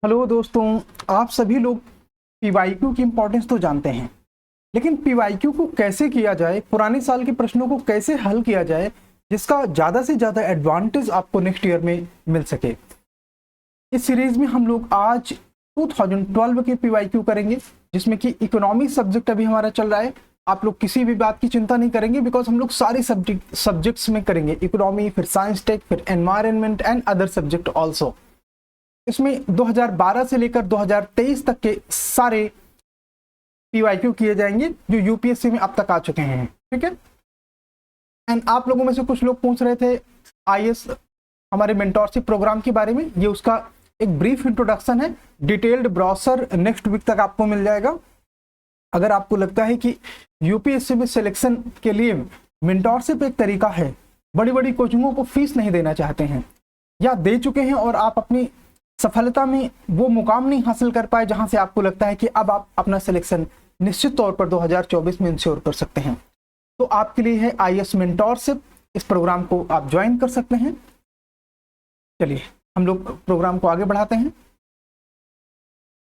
Hello दोस्तों, आप सभी लोग पीवाईक्यू की इम्पोर्टेंस तो जानते हैं, लेकिन पीवाईक्यू को कैसे किया जाए, पुराने साल के प्रश्नों को कैसे हल किया जाए जिसका ज़्यादा से ज़्यादा एडवांटेज आपको नेक्स्ट ईयर में मिल सके। इस सीरीज में हम लोग आज 2012 के पीवाईक्यू करेंगे, जिसमें कि इकोनॉमी सब्जेक्ट अभी हमारा चल रहा है। आप लोग किसी भी बात की चिंता नहीं करेंगे, बिकॉज हम लोग सारे सब्जेक्ट्स में करेंगे, इकोनॉमी, फिर साइंस टेक, फिर environment and other subject also. इसमें 2012 से लेकर 2023 तक के सारे पीवाईक्यू किए जाएंगे जो यूपीएससी में अब तक आ चुके हैं। ठीक है। एंड आप लोगों में से कुछ लोग पूछ रहे थे आईएएस हमारे मेंटोरशिप प्रोग्राम के बारे में। ये उसका एक ब्रीफ इंट्रोडक्शन है। डिटेल्ड ब्रोशर नेक्स्ट वीक तक आपको मिल जाएगा। अगर आपको लगता है कि यूपीएससी में सिलेक्शन के लिए मेंटोरशिप एक तरीका है, बड़ी बड़ी कोचिंगों को फीस नहीं देना चाहते हैं या दे चुके हैं और आप अपनी सफलता में वो मुकाम नहीं हासिल कर पाए जहां से आपको लगता है कि अब आप अपना सिलेक्शन निश्चित तौर पर 2024 में इंश्योर कर सकते हैं, तो आपके लिए है आईएएस मेंटोरशिप। इस प्रोग्राम को आप ज्वाइन कर सकते हैं। चलिए हम लोग प्रोग्राम को आगे बढ़ाते हैं।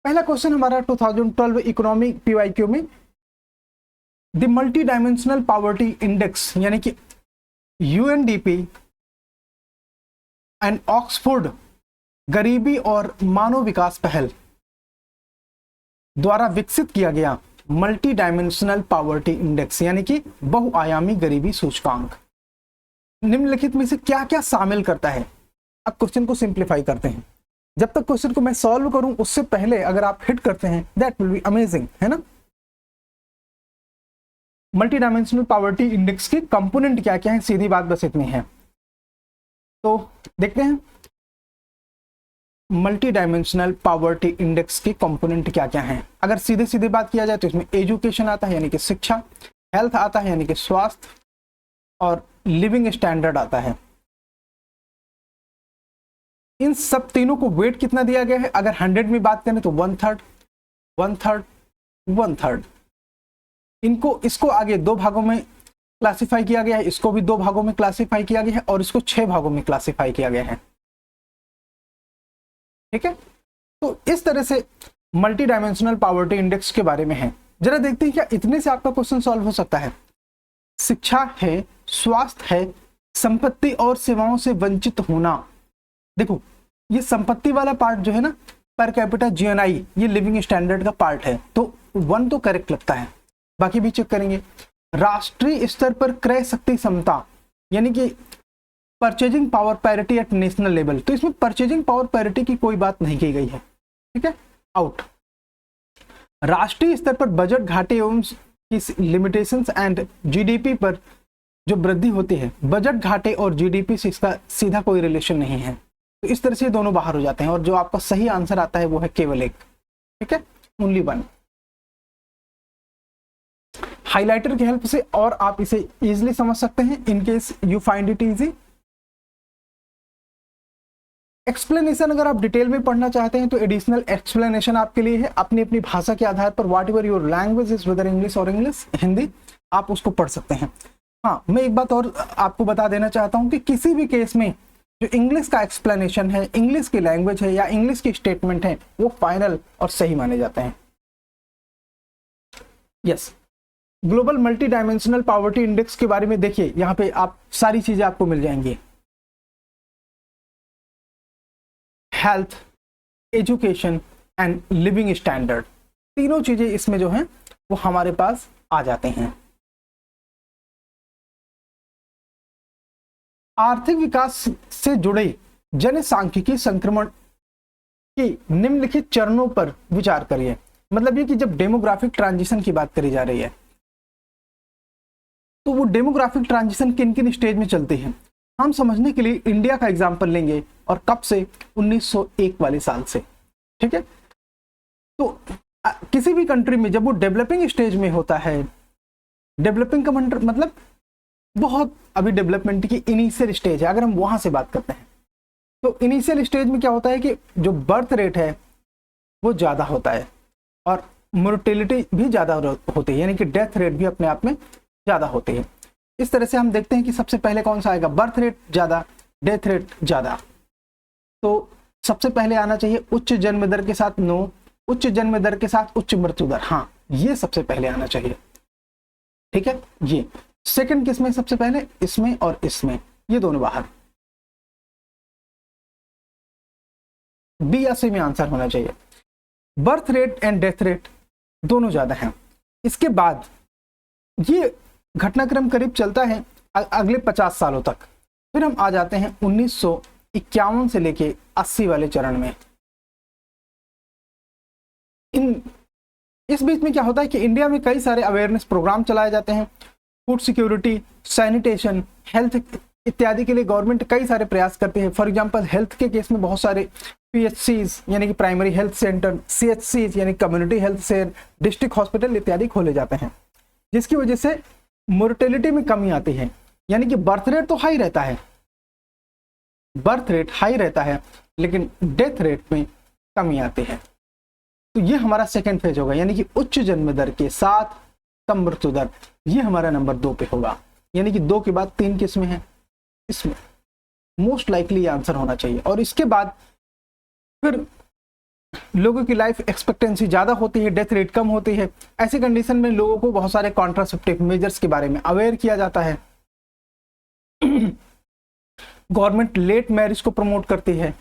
पहला क्वेश्चन हमारा 2012 इकोनॉमिक पीवाईक्यू में, the multi dimensional poverty index यानी कि यूएनडीपी एंड ऑक्सफोर्ड गरीबी और मानव विकास पहल द्वारा विकसित किया गया मल्टी डायमेंशनल पॉवर्टी इंडेक्स यानी कि बहुआयामी गरीबी सूचकांक निम्नलिखित में से क्या क्या शामिल करता है। अब क्वेश्चन को सिंप्लीफाई करते हैं। जब तक क्वेश्चन को मैं सॉल्व करूं उससे पहले अगर आप हिट करते हैं दैट विल बी अमेजिंग, है ना। मल्टी डायमेंशनल पॉवर्टी इंडेक्स के कंपोनेंट क्या क्या है, सीधी बात बस इतनी है। तो देखते हैं मल्टी डायमेंशनल पॉवर्टी इंडेक्स के कंपोनेंट क्या क्या हैं। अगर सीधे सीधे बात किया जाए तो इसमें एजुकेशन आता है यानी कि शिक्षा, हेल्थ आता है यानी कि स्वास्थ्य, और लिविंग स्टैंडर्ड आता है। इन सब तीनों को वेट कितना दिया गया है, अगर 100 में बात करें तो 1/3 1/3 1/3। इसको आगे दो भागों में क्लासिफाई किया गया है, इसको भी दो भागों में क्लासिफाई किया गया है और इसको 6 भागों में क्लासिफाई किया गया है। ठीक है। तो इस तरह से मल्टी डायमेंशनल पॉवर्टी इंडेक्स के बारे में है। जरा देखते हैं क्या इतने से आपका क्वेश्चन सॉल्व हो सकता है। शिक्षा है, स्वास्थ्य है, संपत्ति और सेवाओं से वंचित होना। देखो ये संपत्ति वाला पार्ट जो है ना, पर कैपिटा जीएनआई, ये लिविंग स्टैंडर्ड का पार्ट है, तो 1 तो करेक्ट लगता है, बाकी भी चेक करेंगे। राष्ट्रीय स्तर पर क्रय शक्ति समता यानी कि purchasing power parity at national level, तो इसमें परचेजिंग पावर पैरिटी की कोई बात नहीं की गई है। ठीक है, आउट। राष्ट्रीय स्तर पर बजट घाटे एवं की लिमिटेशंस एंड जीडीपी पर जो वृद्धि होती है, बजट घाटे और जीडीपी से इसका सीधा कोई रिलेशन नहीं है, तो इस तरह से दोनों बाहर हो जाते हैं और जो आपका सही आंसर आता है वो है केवल एक। ठीक है, ओनली 1। हाइलाइटर की हेल्प से और आप इसे इजीली समझ सकते हैं in case you find it easy. Explanation अगर आप डिटेल में पढ़ना चाहते हैं तो एडिशनल एक्सप्लेनेशन आपके लिए है। अपनी अपनी भाषा के आधार पर whatever your language is, whether English और इंग्लिश हिंदी, आप उसको पढ़ सकते हैं। हाँ, मैं एक बात और आपको बता देना चाहता हूं कि किसी भी केस में जो इंग्लिश का एक्सप्लेनेशन है, इंग्लिश की लैंग्वेज है या इंग्लिश की स्टेटमेंट है, वो फाइनल और सही माने जाते हैं। Yes, global multi dimensional poverty index के बारे में देखिए, यहाँ पे आप सारी चीजें आपको मिल जाएंगी। Health, education and living standard, तीनों चीजें इसमें जो हैं वो हमारे पास आ जाते हैं। आर्थिक विकास से जुड़े जनसांख्यिकी संक्रमण की निम्नलिखित चरणों पर विचार करिए। मतलब ये कि जब डेमोग्राफिक ट्रांजिशन की बात करी जा रही है तो वो डेमोग्राफिक ट्रांजिशन किन किन स्टेज में चलती है, हम समझने के लिए इंडिया का एग्जाम्पल लेंगे, और कब से, 1901 वाले साल से। ठीक है। तो किसी भी कंट्री में जब वो डेवलपिंग स्टेज में होता है, डेवलपिंग का मतलब बहुत अभी डेवलपमेंट की इनिशियल स्टेज है, अगर हम वहां से बात करते हैं तो इनिशियल स्टेज में क्या होता है कि जो बर्थ रेट है वो ज्यादा होता है और मोर्टेलिटी भी ज्यादा होती है, यानी कि डेथ रेट भी अपने आप में ज्यादा होती है। इस तरह से हम देखते हैं कि सबसे पहले कौन सा आएगा, बर्थ रेट ज्यादा, डेथ रेट ज्यादा। तो सबसे पहले आना चाहिए उच्च जन्म दर के साथ नो, उच्च जन्म दर के साथ उच्च मृत्यु दर, हाँ ये सबसे पहले आना चाहिए, ठीक है। ये सेकंड किसमें सबसे पहले, इसमें और इसमें, ये दोनों बाहर, बी या सी में आंसर होना चाहिए। Birth rate and death rate दोनों ज्यादा हैं। इसके बाद ये घटनाक्रम करीब चलता है अगले 50 सालों तक। फिर हम आ जाते हैं 1951 से लेके 80 वाले चरण में। इस बीच में क्या होता है कि इंडिया में कई सारे अवेयरनेस प्रोग्राम चलाए जाते हैं। फूड सिक्योरिटी, सैनिटेशन, हेल्थ इत्यादि के लिए गवर्नमेंट कई सारे प्रयास करती है। फॉर एग्जांपल हेल्थ के केस में बहुत सारे PHCs यानी कि प्राइमरी हेल्थ सेंटर, CHCs यानी community health centre, district hospital इत्यादि खोले जाते हैं, जिसकी वजह से मोर्टेलिटी में कमी आती है। यानी कि बर्थ रेट तो हाई रहता है, बर्थ रेट हाई रहता है, लेकिन डेथ रेट में कमी आती है। तो ये हमारा सेकेंड फेज होगा, यानी कि उच्च जन्म दर के साथ कम मृत्यु दर, ये हमारा नंबर 2 पे होगा। यानी कि 2 के बाद 3 किस में है, इसमें मोस्ट लाइकली आंसर होना चाहिए। और इसके बाद फिर लोगों की लाइफ एक्सपेक्टेंसी ज्यादा होती है, डेथ रेट कम होती है। ऐसी कंडीशन में लोगों को बहुत सारे कॉन्ट्रासेप्टिव मेजर्स के बारे में अवेयर किया जाता है। गवर्नमेंट लेट मैरिज को प्रमोट करती है,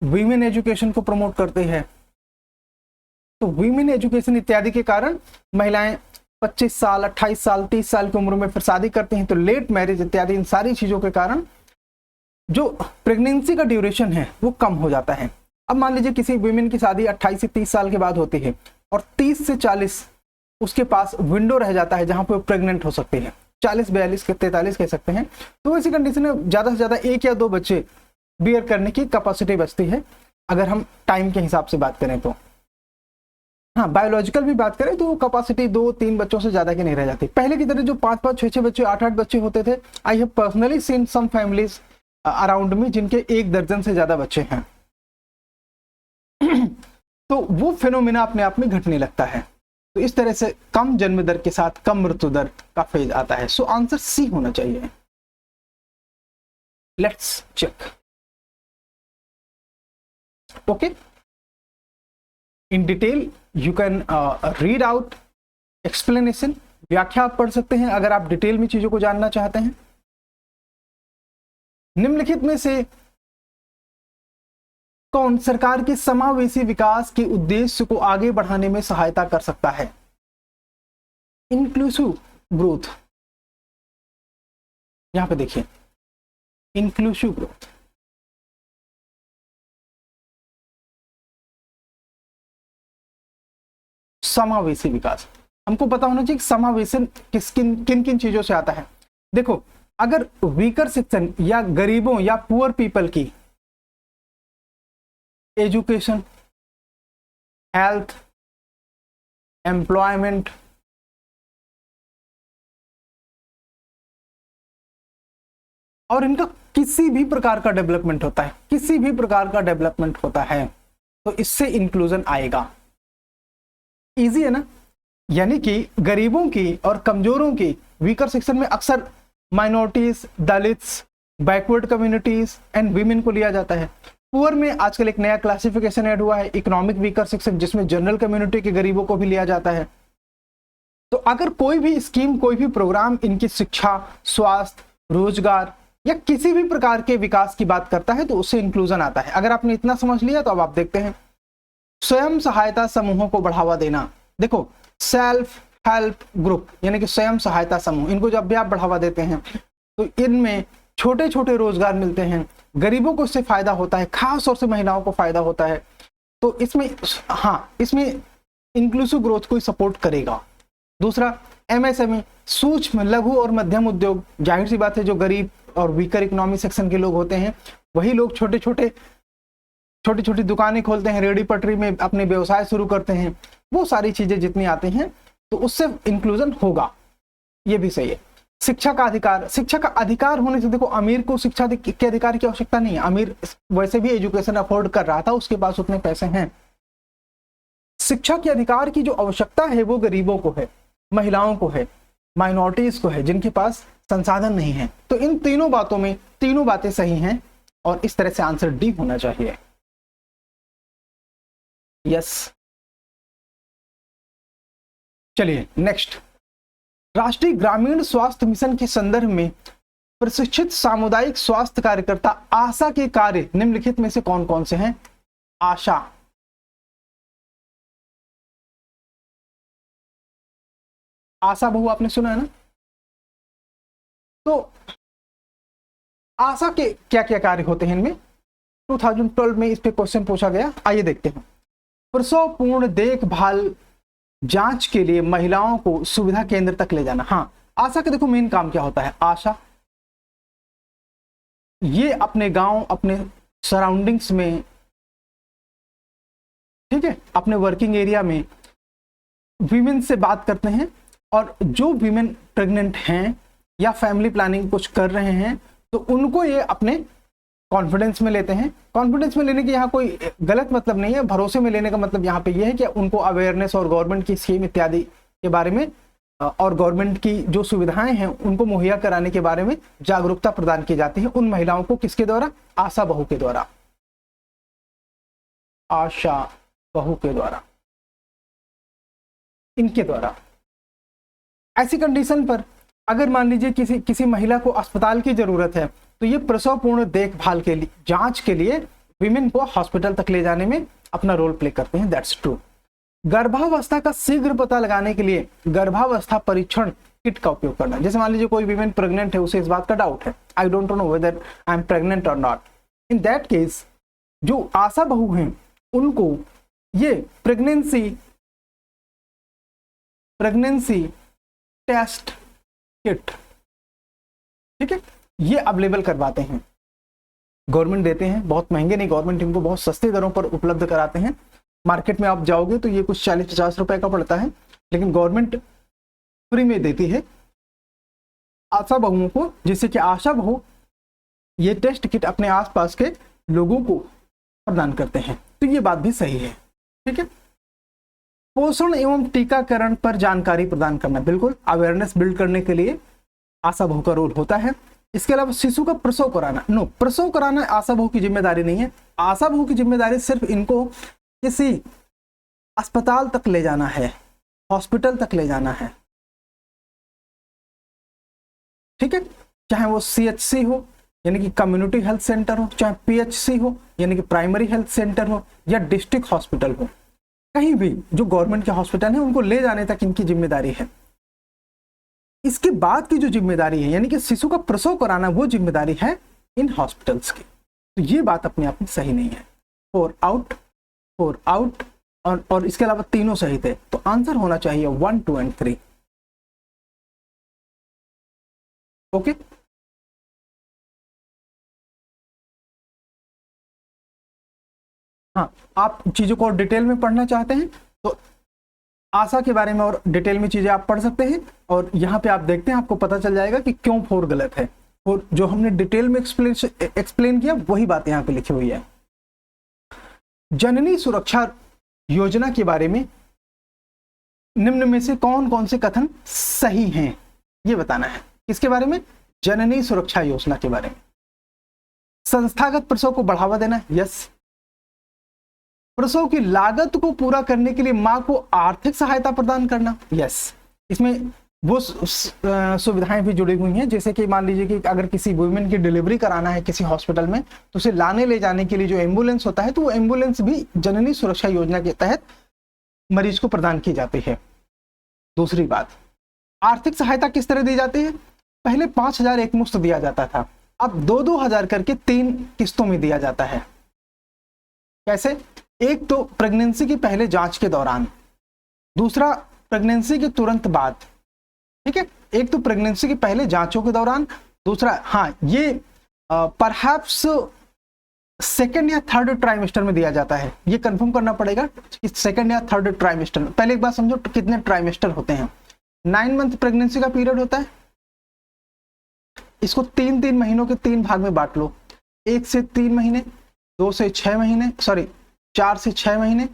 वीमेन एजुकेशन को प्रमोट करती है। तो वीमेन एजुकेशन इत्यादि के कारण महिलाएं 25 साल, 28 साल, 30 साल की उम्र में फिर शादी करती हैं। तो लेट मैरिज इत्यादि इन सारी चीजों के कारण जो प्रेगनेंसी का ड्यूरेशन है वो कम हो जाता है। अब मान लीजिए किसी वीमेन की शादी 28 से 30 साल के बाद होती है और 30 से 40 उसके पास विंडो रह जाता है जहां पे वो प्रेग्नेंट हो सकती है, 40, 42, 43 कह सकते हैं। तो ऐसी कंडीशन में ज्यादा से ज्यादा 1 या 2 बच्चे बियर करने की कैपेसिटी बचती है, अगर हम टाइम के हिसाब से बात करें तो। हाँ, बायोलॉजिकल भी बात करें तो कैपेसिटी 2-3 बच्चों से ज्यादा की नहीं रह जाती। पहले की तरह जो 5-5, 6-6 बच्चे, 8-8 बच्चे होते थे, I have personally seen some families around में जिनके 1 दर्जन से ज्यादा बच्चे हैं। तो वो फिनोमिना अपने आप में घटने लगता है। तो इस तरह से कम जन्म दर के साथ कम मृत्यु दर का फेज आता है। सो आंसर सी होना चाहिए। Let's check. Okay, in detail you can read out explanation, व्याख्या आप पढ़ सकते हैं अगर आप डिटेल में चीजों को जानना चाहते हैं। निम्नलिखित में से कौन सरकार के समावेशी विकास के उद्देश्य को आगे बढ़ाने में सहायता कर सकता है? इंक्लूसिव ग्रोथ, यहां पे देखिए, इंक्लूसिव ग्रोथ। समावेशी विकास, हमको पता होना चाहिए समावेशन किन किन चीजों से आता है। देखो, अगर वीकर सेक्शन या गरीबों या पुअर पीपल की एजुकेशन, हेल्थ, एम्प्लॉयमेंट, और इनका किसी भी प्रकार का डेवलपमेंट होता है, किसी भी प्रकार का डेवलपमेंट होता है, तो इससे इंक्लूजन आएगा। इजी है ना। यानी कि गरीबों की और कमजोरों की, वीकर सेक्शन में अक्सर minorities, Dalits, backward communities and women को लिया जाता है। पुअर में आजकल एक नया क्लासिफिकेशन ऐड हुआ है, इकोनॉमिक वीकर सेक्शन, जिसमें जनरल कम्युनिटी के गरीबों को भी लिया जाता है। तो अगर कोई भी स्कीम, कोई भी प्रोग्राम इनकी शिक्षा, स्वास्थ्य, रोजगार या किसी भी प्रकार के विकास की बात करता है तो उससे इंक्लूजन आता है। अगर आपने इतना समझ लिया तो अब आप देखते हैं स्वयं सहायता समूहों को बढ़ावा देना। देखो, सेल्फ हेल्प ग्रुप यानी कि स्वयं सहायता समूह, इनको जब भी आप बढ़ावा देते हैं तो इनमें छोटे छोटे रोजगार मिलते हैं, गरीबों को इससे फायदा होता है, खास तौर से महिलाओं को फायदा होता है। तो इसमें, हाँ, इसमें इंक्लूसिव ग्रोथ को सपोर्ट करेगा। दूसरा, MSME, सूक्ष्म, लघु और मध्यम उद्योग। जाहिर सी बात है, जो गरीब और वीकर इकोनॉमी सेक्शन के लोग होते हैं वही लोग छोटी छोटी दुकानें खोलते हैं, रेहड़ी पटरी में अपने व्यवसाय शुरू करते हैं। वो सारी चीजें जितनी आती हैं तो उससे इंक्लूजन होगा, ये भी सही है। शिक्षा का अधिकार, शिक्षा का अधिकार होने से देखो, अमीर को शिक्षा के अधिकार की आवश्यकता नहीं है। अमीर वैसे भी एजुकेशन अफोर्ड कर रहा था, उसके पास उतने पैसे हैं। शिक्षा के अधिकार की जो आवश्यकता है वो गरीबों को है, महिलाओं को है, माइनॉरिटीज को है, जिनके पास संसाधन नहीं है। तो इन तीनों बातों में, तीनों बातें सही हैं और इस तरह से आंसर डी होना चाहिए। यस। चलिए नेक्स्ट, राष्ट्रीय ग्रामीण स्वास्थ्य मिशन के संदर्भ में प्रशिक्षित सामुदायिक स्वास्थ्य कार्यकर्ता आशा के कार्य निम्नलिखित में से कौन कौन से हैं? आशा, आशा बहू आपने सुना है ना? तो आशा के क्या क्या कार्य होते हैं इनमें? 2012 में इस पे क्वेश्चन पूछा गया। आइए देखते हैं। प्रसव पूर्ण देखभाल जांच के लिए महिलाओं को सुविधा केंद्र तक ले जाना। हाँ, आशा का देखो मेन काम क्या होता है। आशा ये अपने गांव, अपने सराउंडिंग्स में, ठीक है, अपने वर्किंग एरिया में वीमेन से बात करते हैं और जो वीमेन प्रेग्नेंट हैं या फैमिली प्लानिंग कुछ कर रहे हैं तो उनको ये अपने कॉन्फिडेंस में लेते हैं। कॉन्फिडेंस में लेने की यहाँ कोई गलत मतलब नहीं है, भरोसे में लेने का मतलब यहाँ पे ये है कि उनको अवेयरनेस और गवर्नमेंट की स्कीम इत्यादि के बारे में और गवर्नमेंट की जो सुविधाएं हैं उनको मुहैया कराने के बारे में जागरूकता प्रदान की जाती है उन महिलाओं को। किसके द्वारा? आशा बहू के द्वारा। आशा बहू के द्वारा, इनके द्वारा। ऐसी कंडीशन पर अगर मान लीजिए किसी महिला को अस्पताल की जरूरत है तो ये प्रसव पूर्ण देखभाल के लिए, जांच के लिए विमेन को हॉस्पिटल तक ले जाने में अपना रोल प्ले करते हैं। That's true. गर्भावस्था का शीघ्र पता लगाने के लिए गर्भावस्था परीक्षण किट का उपयोग करना। जैसे मान लीजिए कोई विमेन प्रेग्नेंट है, उसे इस बात का डाउट है, I don't know whether I am pregnant और नॉट। इन दैट केस जो आशा बहू हैं उनको ये प्रेगनेंसी टेस्ट किट, ठीक है, ये अवेलेबल करवाते हैं। गवर्नमेंट देते हैं, बहुत महंगे नहीं, गवर्नमेंट इनको बहुत सस्ते दरों पर उपलब्ध कराते हैं। मार्केट में आप जाओगे तो ये कुछ 40-50 रुपए का पड़ता है, लेकिन गवर्नमेंट फ्री में देती है आशा बहुओं को, जिससे कि आशा बहु ये टेस्ट किट अपने आसपास के लोगों को प्रदान करते हैं। तो ये बात भी सही है, ठीक है। पोषण एवं टीकाकरण पर जानकारी प्रदान करना, बिल्कुल अवेयरनेस बिल्ड करने के लिए आशा बहू का रोल होता है। इसके अलावा शिशु का प्रसव कराना, नो, प्रसव कराना आशा बहू की जिम्मेदारी नहीं है। आशा बहू की जिम्मेदारी सिर्फ इनको किसी अस्पताल तक ले जाना है, हॉस्पिटल तक ले जाना है, ठीक है। चाहे वो CHC हो यानी कि कम्युनिटी हेल्थ सेंटर हो, चाहे PHC हो यानी कि प्राइमरी हेल्थ सेंटर हो, या डिस्ट्रिक्ट हॉस्पिटल हो, कहीं भी जो गवर्नमेंट के हॉस्पिटल है उनको ले जाने तक इनकी जिम्मेदारी है। इसके बाद की जो जिम्मेदारी है यानी कि शिशु का प्रसव कराना, वो जिम्मेदारी है इन हॉस्पिटल्स की। तो ये बात अपने आप में सही नहीं है। 4 आउट और इसके अलावा तीनों सही थे, तो आंसर होना चाहिए 1, 2 एंड 3। ओके, हाँ, आप चीजों को डिटेल में पढ़ना चाहते हैं तो आशा के बारे में और डिटेल में चीजें आप पढ़ सकते हैं, और यहाँ पे आप देखते हैं, आपको पता चल जाएगा कि क्यों 4 गलत है, और जो हमने डिटेल में एक्सप्लेन किया वही बात यहाँ पे लिखी हुई है। जननी सुरक्षा योजना के बारे में निम्न में से कौन कौन से कथन सही हैं, ये बताना है। किसके बारे में? जननी सुरक्षा योजना के बारे में। संस्थागत प्रसव को बढ़ावा देना, यस। प्रसव की लागत को पूरा करने के लिए मां को आर्थिक सहायता प्रदान करना, यस। इसमें वो सुविधाएं भी जुड़ी हुई हैं, जैसे कि मान लीजिए कि अगर किसी वुमेन की डिलीवरी कराना है किसी हॉस्पिटल में तो उसे लाने ले जाने के लिए जो एम्बुलेंस होता है, तो वो एम्बुलेंस भी जननी सुरक्षा योजना के तहत मरीज को प्रदान की जाती है। दूसरी बात, आर्थिक सहायता किस तरह दी जाती है? पहले 5,000 एक मुश्त दिया जाता था, अब 2-2 हजार करके 3 किस्तों में दिया जाता है। कैसे? एक तो प्रेगनेंसी की पहले जांच के दौरान, दूसरा प्रेगनेंसी के तुरंत बाद, ठीक है। एक तो प्रेगनेंसी के पहले जांचों के दौरान, दूसरा, हाँ, ये परहैप्स सेकेंड या थर्ड ट्राइमेस्टर में दिया जाता है। ये कंफर्म करना पड़ेगा कि सेकेंड या थर्ड ट्राइमेस्टर में। पहले एक बार समझो कितने ट्राइमेस्टर होते हैं। 9 मंथ प्रेगनेंसी का पीरियड होता है, इसको 3-3 महीनों के 3 भाग में बांट लो। 1 से 3 महीने, 2 से 6 महीने, 4 से 6 महीने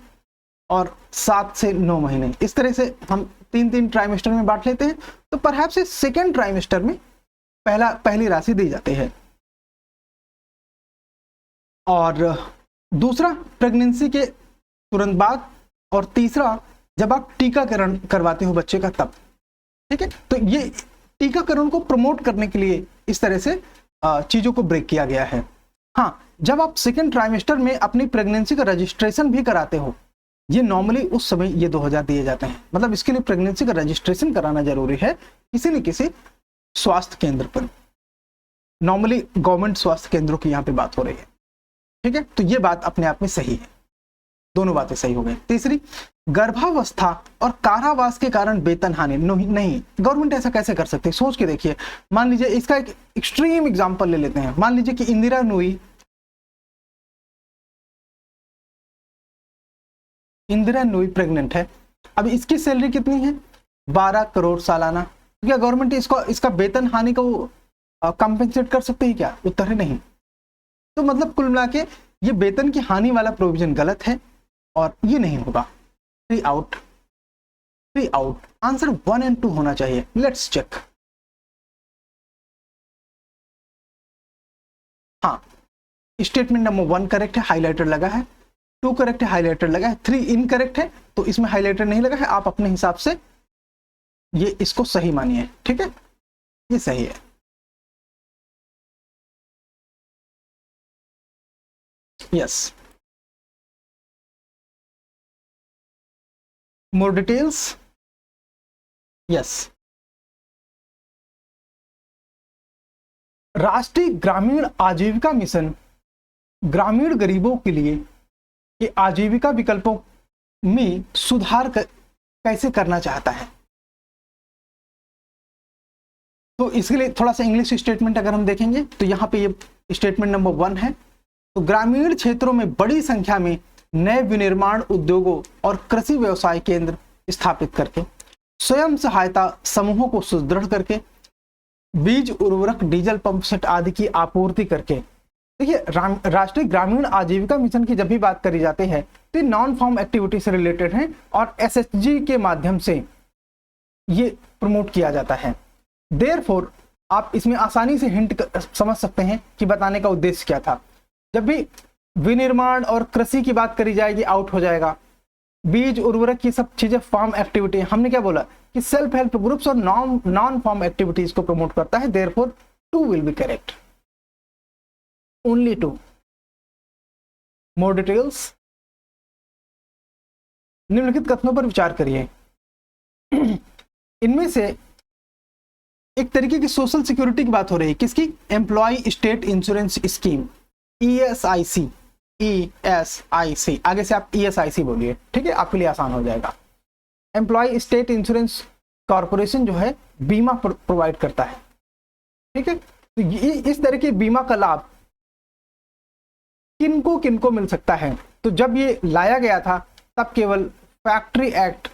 और 7 से 9 महीने। इस तरह से हम 3-3 ट्राइमेस्टर में बांट लेते हैं। तो परहैप्स सेकेंड ट्राइमेस्टर में पहली राशि दी जाती है। और दूसरा प्रेगनेंसी के तुरंत बाद, और तीसरा जब आप टीकाकरण करवाते हो बच्चे का तब। ठीक है, तो ये टीकाकरण को प्रमोट करने के लिए इस तरह से चीजों को ब्रेक किया गया है। हाँ, जब आप सेकेंड ट्राइमेस्टर में अपनी प्रेगनेंसी का रजिस्ट्रेशन भी कराते हो, ये नॉर्मली उस समय ये 2000 दिए जाते हैं। मतलब इसके लिए प्रेगनेंसी का रजिस्ट्रेशन कराना जरूरी है किसी न किसी स्वास्थ्य केंद्र पर। नॉर्मली गवर्नमेंट स्वास्थ्य केंद्रों की यहाँ पे बात हो रही है। ठीक है, तो ये बात अपने आप में सही है, दोनों बातें सही हो गई। तीसरी, गर्भावस्था और कारावास के कारण वेतन हानि नहीं, गवर्नमेंट ऐसा कैसे कर सकती है? सोच के देखिए। मान लीजिए, इसका एक एक्सट्रीम एग्जांपल ले लेते हैं। मान लीजिए कि इंदिरा नूई प्रेग्नेंट है। अब इसकी सैलरी कितनी है? 12 करोड़ सालाना। क्या गवर्नमेंट इसका वेतन हानि को कंपेंसेट कर सकते है क्या? उत्तर है नहीं। तो मतलब कुल मिला के ये वेतन की हानि वाला प्रोविजन गलत है और ये नहीं होगा। 3 आउट। आंसर 1 और 2 होना चाहिए। Let's check. हाँ, स्टेटमेंट नंबर 1 करेक्ट है, हाईलाइटर लगा है। 2 करेक्ट है, हाईलाइटर लगा है। 3 इनकरेक्ट है, तो इसमें हाईलाइटर नहीं लगा है। आप अपने हिसाब से ये इसको सही मानिए। ठीक है, ये सही है। Yes, more details. यस, राष्ट्रीय ग्रामीण आजीविका मिशन ग्रामीण गरीबों के लिए ये आजीविका विकल्पों में सुधार कैसे करना चाहता है। तो इसके लिए थोड़ा सा इंग्लिश स्टेटमेंट अगर हम देखेंगे तो यहाँ पे ये स्टेटमेंट नंबर 1 है। तो ग्रामीण क्षेत्रों में बड़ी संख्या में नए विनिर्माण उद्योगों और कृषि व्यवसाय केंद्र स्थापित करके, स्वयं सहायता समूहों को सुदृढ़ करके, बीज, उर्वरक, डीजल पंप सेट आदि की आपूर्ति करके। देखिए, राष्ट्रीय ग्रामीण आजीविका मिशन की जब भी बात करी जाती है तो नॉन फार्म एक्टिविटी से रिलेटेड है और एसएचजी के माध्यम से ये प्रमोट किया जाता है। देयरफॉर आप इसमें आसानी से हिंट समझ सकते हैं कि बताने का उद्देश्य क्या था। जब भी विनिर्माण और कृषि की बात करी जाएगी, आउट हो जाएगा। बीज, उर्वरक, ये सब चीजें फार्म एक्टिविटी। हमने क्या बोला कि सेल्फ हेल्प ग्रुप्स और नॉन फार्म एक्टिविटीज को प्रमोट करता है। Therefore 2 will be correct, only 2। More details. निम्नलिखित कथनों पर विचार करिए। इनमें से एक तरीके की सोशल सिक्योरिटी की बात हो रही है, किसकी? Employ state insurance scheme, ESIC। आगे से आप ESIC बोलिए, ठीक है, आपके लिए आसान हो जाएगा। एम्प्लॉय स्टेट इंश्योरेंस कॉर्पोरेशन जो है बीमा प्रोवाइड करता है। ठीक है, तो इस तरह के बीमा का लाभ किनको मिल सकता है? तो जब ये लाया गया था तब केवल फैक्ट्री एक्ट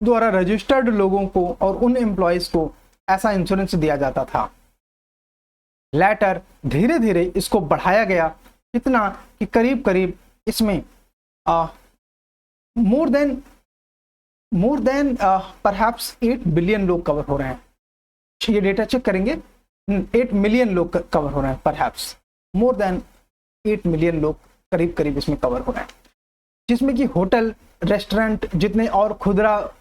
द्वारा रजिस्टर्ड लोगों को और उन एम्प्लॉयज को ऐसा इंश्योरेंस दिया जाता था। लेटर धीरे धीरे इसको बढ़ाया गया, कितना कि करीब करीब इसमें मोर देन परहैप्स 8 बिलियन लोग कवर हो रहे हैं। ये डेटा चेक करेंगे, 8 मिलियन लोग कवर हो रहे हैं। परहैप्स मोर देन 8 मिलियन लोग करीब करीब इसमें कवर हो रहे हैं, जिसमें कि होटल, रेस्टोरेंट, जितने और खुदरा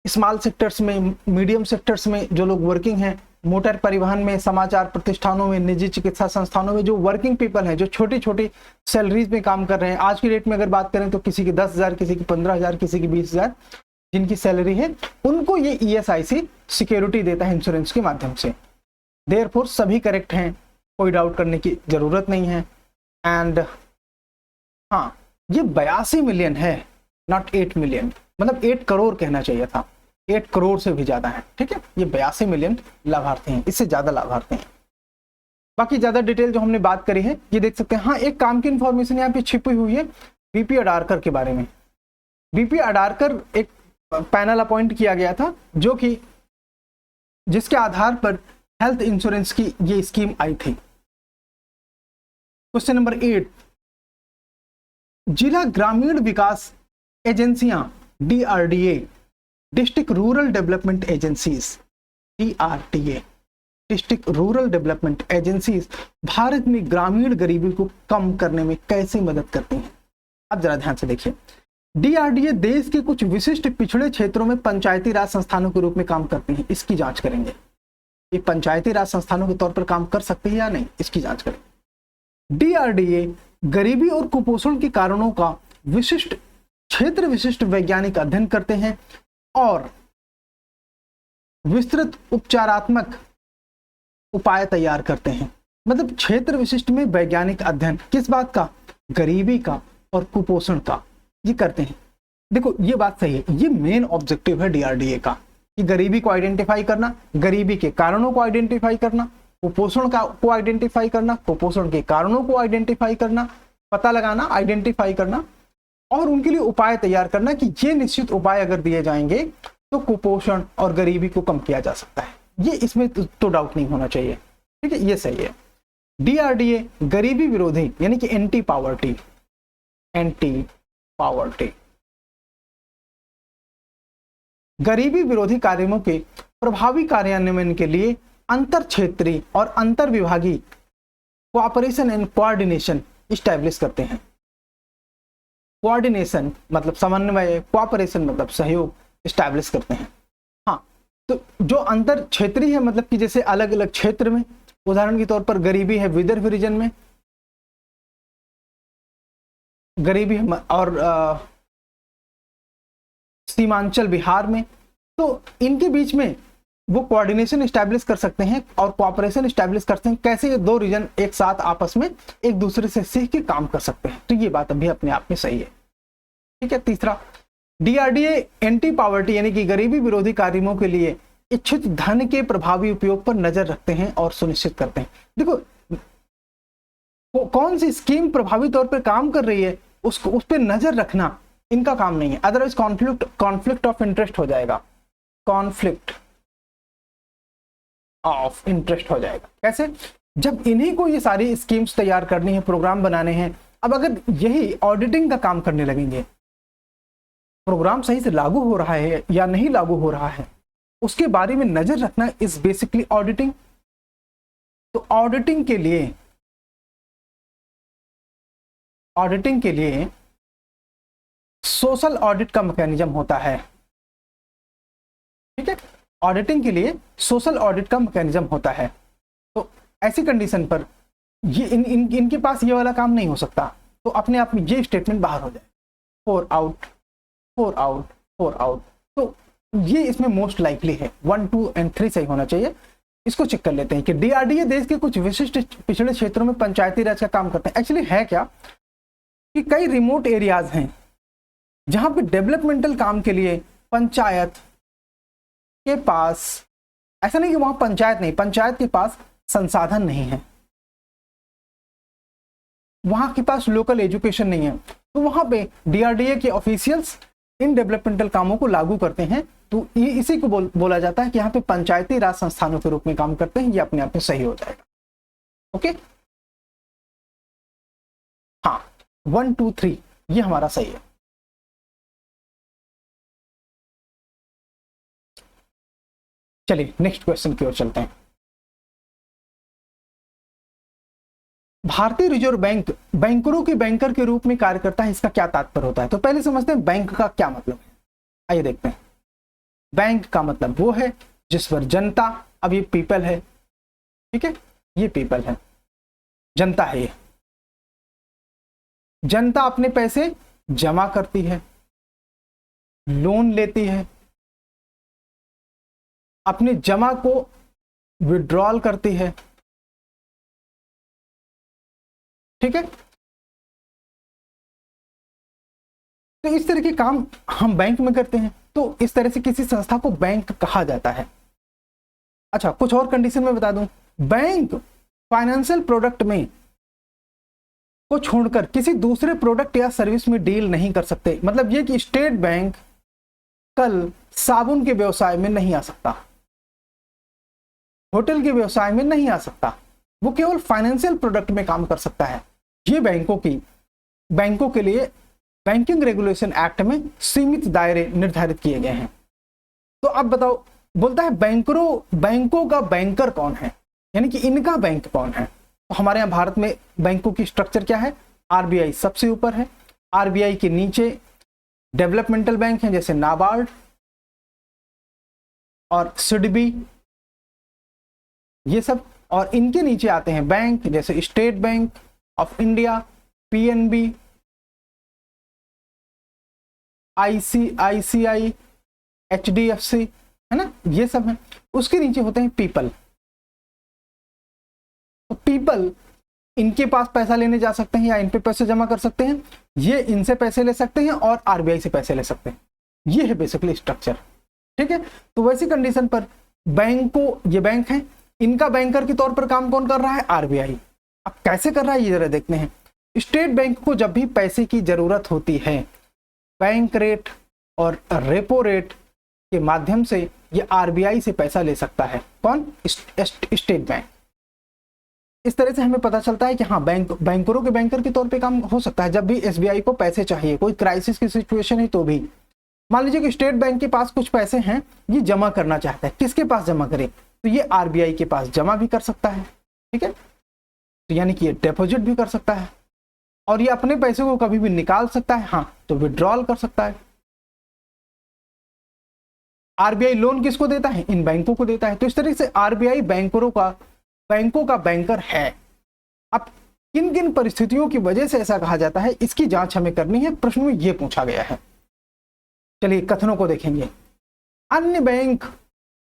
स्मॉल सेक्टर्स में, मीडियम सेक्टर्स में जो लोग वर्किंग हैं, मोटर परिवहन में, समाचार प्रतिष्ठानों में, निजी चिकित्सा संस्थानों में जो वर्किंग पीपल हैं, जो छोटी छोटी सैलरीज में काम कर रहे हैं। आज की डेट में अगर बात करें तो किसी की 10,000, किसी की 15,000, किसी की 20,000 जिनकी सैलरी है, उनको ये ESIC सिक्योरिटी देता है इंश्योरेंस के माध्यम से। देयरफॉर सभी करेक्ट हैं, कोई डाउट करने की जरूरत नहीं है। एंड हाँ, ये 82 मिलियन है, नॉट 8 मिलियन। मतलब 8 करोड़ कहना चाहिए था, 8 करोड़ से भी ज्यादा है। ठीक है, ये 82 मिलियन लाभार्थी हैं, इससे ज्यादा लाभार्थी हैं। बाकी ज्यादा डिटेल जो हमने बात करी है ये देख सकते हैं। हाँ, एक काम की इंफॉर्मेशन यहाँ पे छिपी हुई है बीपी अडारकर के बारे में। बीपी अडारकर एक पैनल अपॉइंट किया गया था जो कि जिसके आधार पर हेल्थ इंश्योरेंस की ये स्कीम आई थी। क्वेश्चन नंबर 8, जिला ग्रामीण विकास एजेंसियां DRDA, district rural development agencies DRDA, district rural development agencies Bharat में ग्रामीण गरीबी को कम करने में कैसे मदद करती हैं? अब जरा ध्यान से देखिए, डीआरडीए देश के कुछ विशिष्ट पिछड़े क्षेत्रों में पंचायती राज संस्थानों के रूप में काम करती है। इसकी जांच करेंगे, ये पंचायती राज संस्थानों के तौर पर काम कर सकते हैं या नहीं, इसकी जांच करेंगे। डीआरडीए गरीबी और कुपोषण के कारणों का क्षेत्र विशिष्ट वैज्ञानिक अध्ययन करते हैं और विस्तृत उपचारात्मक उपाय तैयार करते हैं। मतलब क्षेत्र विशिष्ट में वैज्ञानिक अध्ययन किस बात का? गरीबी का और कुपोषण का, ये करते हैं। देखो ये बात सही है, ये मेन ऑब्जेक्टिव है डीआरडीए का कि गरीबी को आइडेंटिफाई करना, गरीबी के कारणों को आइडेंटिफाई करना, कुपोषण को आइडेंटिफाई करना, कुपोषण के कारणों को आइडेंटिफाई करना, पता लगाना, आइडेंटिफाई करना और उनके लिए उपाय तैयार करना कि ये निश्चित उपाय अगर दिए जाएंगे तो कुपोषण और गरीबी को कम किया जा सकता है। ये इसमें तो डाउट नहीं होना चाहिए, ठीक है, ये सही है। डीआरडीए गरीबी विरोधी यानी कि एंटी पावर्टी गरीबी विरोधी कार्यक्रमों के प्रभावी कार्यान्वयन के लिए अंतर क्षेत्रीय और अंतर विभागीय कोऑपरेशन एंड कोऑर्डिनेशन इस्टेब्लिश करते हैं। कोऑर्डिनेशन मतलब समन्वय, कोऑपरेशन मतलब सहयोग इस्टेब्लिश करते हैं। हाँ, तो जो अंतर क्षेत्रीय है मतलब कि जैसे अलग अलग क्षेत्र में, उदाहरण के तौर पर गरीबी है विदर्भ रीजन में, गरीबी है और सीमांचल बिहार में, तो इनके बीच में वो कोऑर्डिनेशन इस्टेब्लिश कर सकते हैं और कोऑपरेशन इस्टेब्लिश करते हैं। कैसे ये दो रीजन एक साथ आपस में एक दूसरे से सीख के काम कर सकते हैं, तो ये बात अभी अपने आप में सही है, ठीक है। तीसरा, डीआरडीए एंटी पावर्टी यानी कि गरीबी विरोधी कार्यक्रमों के लिए इच्छित धन के प्रभावी उपयोग पर नजर रखते हैं और सुनिश्चित करते हैं। देखो कौन सी स्कीम प्रभावी तौर पर काम कर रही है उस पर नजर रखना इनका काम नहीं है, अदरवाइज कॉन्फ्लिक्ट ऑफ इंटरेस्ट हो जाएगा, कॉन्फ्लिक्ट ऑफ इंटरेस्ट हो जाएगा। कैसे? जब इन्हीं को ये सारी स्कीम्स तैयार करनी है, प्रोग्राम बनाने हैं, अब अगर यही ऑडिटिंग का काम करने लगेंगे, प्रोग्राम सही से लागू हो रहा है या नहीं लागू हो रहा है उसके बारे में नजर रखना इज बेसिकली ऑडिटिंग। तो ऑडिटिंग के लिए सोशल ऑडिट का मैकेनिज्म होता है, ठीक है। ऑडिटिंग के लिए सोशल ऑडिट का मैकेनिज्म होता है। तो ऐसी कंडीशन पर ये इनके पास ये वाला काम नहीं हो सकता, तो अपने आप में ये स्टेटमेंट बाहर हो जाए, 4 आउट 4 आउट 4 आउट। तो ये इसमें मोस्ट लाइकली है, 1, 2 और 3 सही होना चाहिए। इसको चेक कर लेते हैं कि डीआरडीए देश के कुछ विशिष्ट पिछड़े क्षेत्रों में पंचायती राज का काम करते हैं। एक्चुअली है क्या कि कई रिमोट एरियाज हैं जहां पे डेवलपमेंटल काम के लिए पंचायत के पास, ऐसा नहीं कि वहां पंचायत नहीं, पंचायत के पास संसाधन नहीं है, वहां के पास लोकल एजुकेशन नहीं है, तो वहां पे डीआरडीए के ऑफिशियल्स इन डेवलपमेंटल कामों को लागू करते हैं। तो ये इसी को बोला जाता है कि यहाँ पे पंचायती राज संस्थानों के रूप में काम करते हैं। ये अपने आप में सही हो जाएगा, ओके। हाँ, 1, 2, 3 ये हमारा सही है। चलिए नेक्स्ट क्वेश्चन की ओर चलते हैं। भारतीय रिजर्व बैंक बैंकरों के बैंकर के रूप में कार्य करता है, इसका क्या तात्पर्य होता है? तो पहले समझते हैं बैंक का क्या मतलब है। आइए देखते हैं। बैंक का मतलब वो है जिस पर जनता, अब ये पीपल है, ठीक है, ये पीपल है, जनता है, ये जनता अपने पैसे जमा करती है, लोन लेती है, अपने जमा को विड्रॉल करती है, ठीक है। तो इस तरह के काम हम बैंक में करते हैं, तो इस तरह से किसी संस्था को बैंक कहा जाता है। अच्छा, कुछ और कंडीशन में बता दूं, बैंक फाइनेंशियल प्रोडक्ट में को छोड़कर किसी दूसरे प्रोडक्ट या सर्विस में डील नहीं कर सकते। मतलब ये कि स्टेट बैंक कल साबुन के व्यवसाय में नहीं आ सकता, होटल के व्यवसाय में नहीं आ सकता, वो केवल फाइनेंशियल प्रोडक्ट में काम कर सकता है। ये बैंकों के लिए बैंकिंग रेगुलेशन एक्ट में सीमित दायरे निर्धारित किए गए हैं। तो अब बताओ बोलता है बैंकों का बैंकर कौन है, यानी कि इनका बैंक कौन है। तो हमारे यहाँ भारत में बैंकों की स्ट्रक्चर क्या है, आरबीआई सबसे ऊपर है, आरबीआई के नीचे डेवलपमेंटल बैंक हैं जैसे नाबार्ड और सिडबी, ये सब, और इनके नीचे आते हैं बैंक जैसे state bank of India, PNB, ICICI, HDFC, है ना, ये सब है। उसके नीचे होते हैं पीपल। तो पीपल इनके पास पैसा लेने जा सकते हैं या इन पे पैसे जमा कर सकते हैं, ये इनसे पैसे ले सकते हैं और आरबीआई से पैसे ले सकते हैं। ये है बेसिकली स्ट्रक्चर, ठीक है। तो वैसी कंडीशन पर ये बैंक है, इनका बैंकर के तौर पर काम कौन कर रहा है, आरबीआई। अब कैसे कर रहा है ये जरा देखते हैं। स्टेट बैंक को जब भी पैसे की जरूरत होती है, बैंक रेट और रेपो रेट के माध्यम से ये आरबीआई से पैसा ले सकता है। कौन, स्टेट बैंक। इस तरह से हमें पता चलता है कि हाँ, बैंकरों के बैंकर के तौर पे काम हो सकता है। जब भी एसबीआई को पैसे चाहिए, कोई क्राइसिस की सिचुएशन है, तो भी मान लीजिए कि स्टेट बैंक के पास कुछ पैसे हैं, ये जमा करना चाहता है, किसके पास जमा करे, तो ये आरबीआई के पास जमा भी कर सकता है, ठीक है। तो यानी कि ये डिपॉजिट भी कर सकता है और ये अपने पैसे को कभी भी निकाल सकता है, हाँ, तो विड्रॉल कर सकता है। आरबीआई लोन किसको देता है, इन बैंकों को देता है। तो इस तरह से आरबीआई बैंकों का बैंकर है। अब किन किन परिस्थितियों की वजह से ऐसा कहा जाता है, इसकी जांच हमें करनी है, प्रश्न में यह पूछा गया है। चलिए कथनों को देखेंगे। अन्य बैंक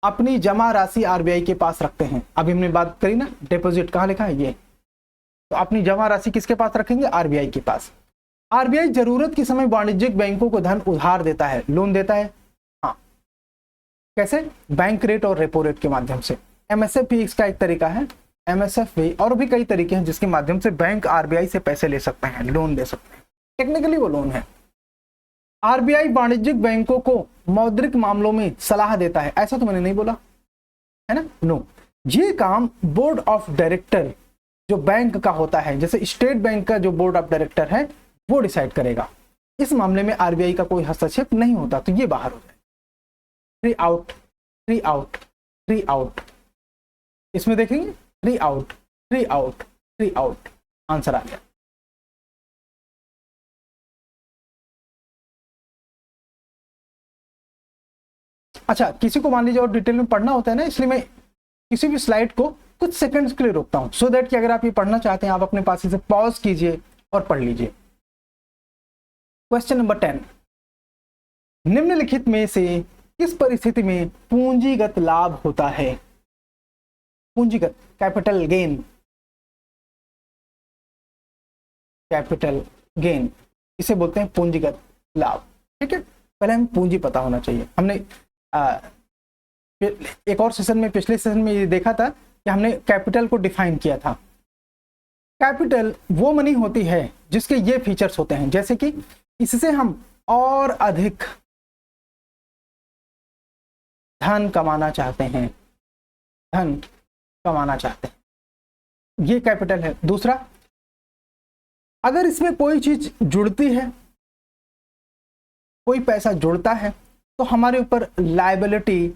अपनी जमा राशि आरबीआई के पास रखते हैं। अभी हमने बात करी ना, डिपॉजिट कहाँ लिखा है, ये। तो अपनी जमा राशि किसके पास रखेंगे, आरबीआई के पास। आरबीआई जरूरत के समय वाणिज्यिक बैंकों को धन उधार देता है, लोन देता है, हाँ, कैसे, बैंक रेट और रेपो रेट के माध्यम से। एमएसएफ भी इसका एक तरीका है, एमएसएफ भी, और भी कई तरीके हैं जिसके माध्यम से बैंक आरबीआई से पैसे ले सकते हैं, लोन दे सकते हैं, टेक्निकली वो लोन है। आरबीआई वाणिज्यिक बैंकों को मौद्रिक मामलों में सलाह देता है, ऐसा तो मैंने नहीं बोला है ना, नो। ये काम बोर्ड ऑफ डायरेक्टर जो बैंक का होता है, जैसे स्टेट बैंक का जो बोर्ड ऑफ डायरेक्टर है वो डिसाइड करेगा। इस मामले में आरबीआई का कोई हस्तक्षेप नहीं होता, तो ये बाहर हो जाए। Three out, three out, three out, इसमें देखेंगे three out, three out, three out, answer आ गया। अच्छा, किसी को मान लीजिए और डिटेल में पढ़ना होता है ना, इसलिए मैं किसी भी स्लाइड को कुछ सेकंड्स के लिए रोकता हूं, सो दैट कि अगर आप ये पढ़ना चाहते हैं आप अपने पास इसे पॉज कीजिए और पढ़ लीजिए। क्वेश्चन नंबर 10, निम्नलिखित में से किस परिस्थिति में पूंजीगत लाभ होता है। पूंजीगत, कैपिटल गेन, कैपिटल गेन, इसे बोलते हैं पूंजीगत लाभ, ठीक है। पहले हमें पूंजी पता होना चाहिए। हमने एक और सेशन में, पिछले सेशन में ये देखा था कि हमने कैपिटल को डिफाइन किया था। कैपिटल वो मनी होती है जिसके ये फीचर्स होते हैं, जैसे कि इससे हम और अधिक धन कमाना चाहते हैं, धन कमाना चाहते हैं, ये कैपिटल है। दूसरा, अगर इसमें कोई चीज जुड़ती है, कोई पैसा जुड़ता है, तो हमारे ऊपर लायबिलिटी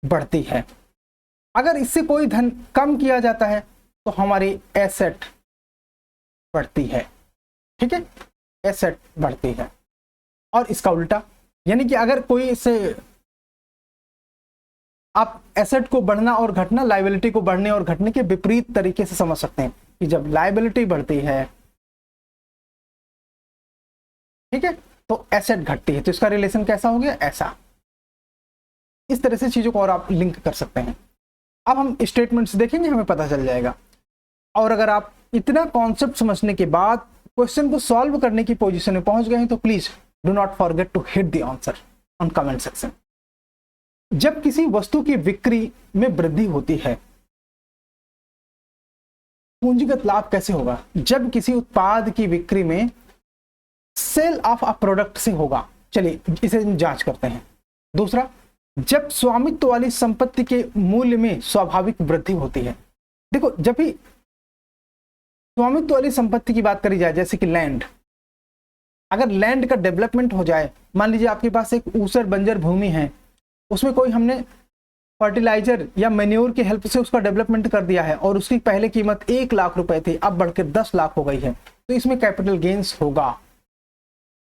बढ़ती है। अगर इससे कोई धन कम किया जाता है तो हमारी एसेट बढ़ती है, ठीक है, एसेट बढ़ती है। और इसका उल्टा, यानी कि अगर कोई इससे, आप एसेट को बढ़ना और घटना, लायबिलिटी को बढ़ने और घटने के विपरीत तरीके से समझ सकते हैं कि जब लायबिलिटी बढ़ती है, ठीक है, तो एसेट घटती है। तो इसका रिलेशन कैसा हो गया, ऐसा। इस तरह से चीजों को और आप लिंक कर सकते हैं। अब हम स्टेटमेंट्स देखेंगे, हमें पता चल जाएगा। और अगर आप इतना कॉन्सेप्ट समझने के बाद क्वेश्चन को सॉल्व करने की पोजीशन में पहुंच गए हैं तो please do not forget to hit the answer on comment section. जब किसी वस्तु की बिक्री में वृद्धि होती है, पूंजीगत लाभ कैसे होगा, जब किसी उत्पाद की बिक्री में सेल ऑफ अ प्रोडक्ट से होगा। चलिए इसे जांच करते हैं। दूसरा, जब स्वामित्व वाली संपत्ति के मूल्य में स्वाभाविक वृद्धि होती है। देखो, जब भी स्वामित्व वाली संपत्ति की बात करी जाए, जैसे कि लैंड, अगर लैंड का डेवलपमेंट हो जाए, मान लीजिए आपके पास एक ऊसर बंजर भूमि है, उसमें कोई हमने फर्टिलाइजर या मैन्योर की हेल्प से उसका डेवलपमेंट कर दिया है और उसकी पहले कीमत 1 लाख रुपए थी, अब बढ़कर 10 लाख हो गई है, तो इसमें कैपिटल गेन्स होगा।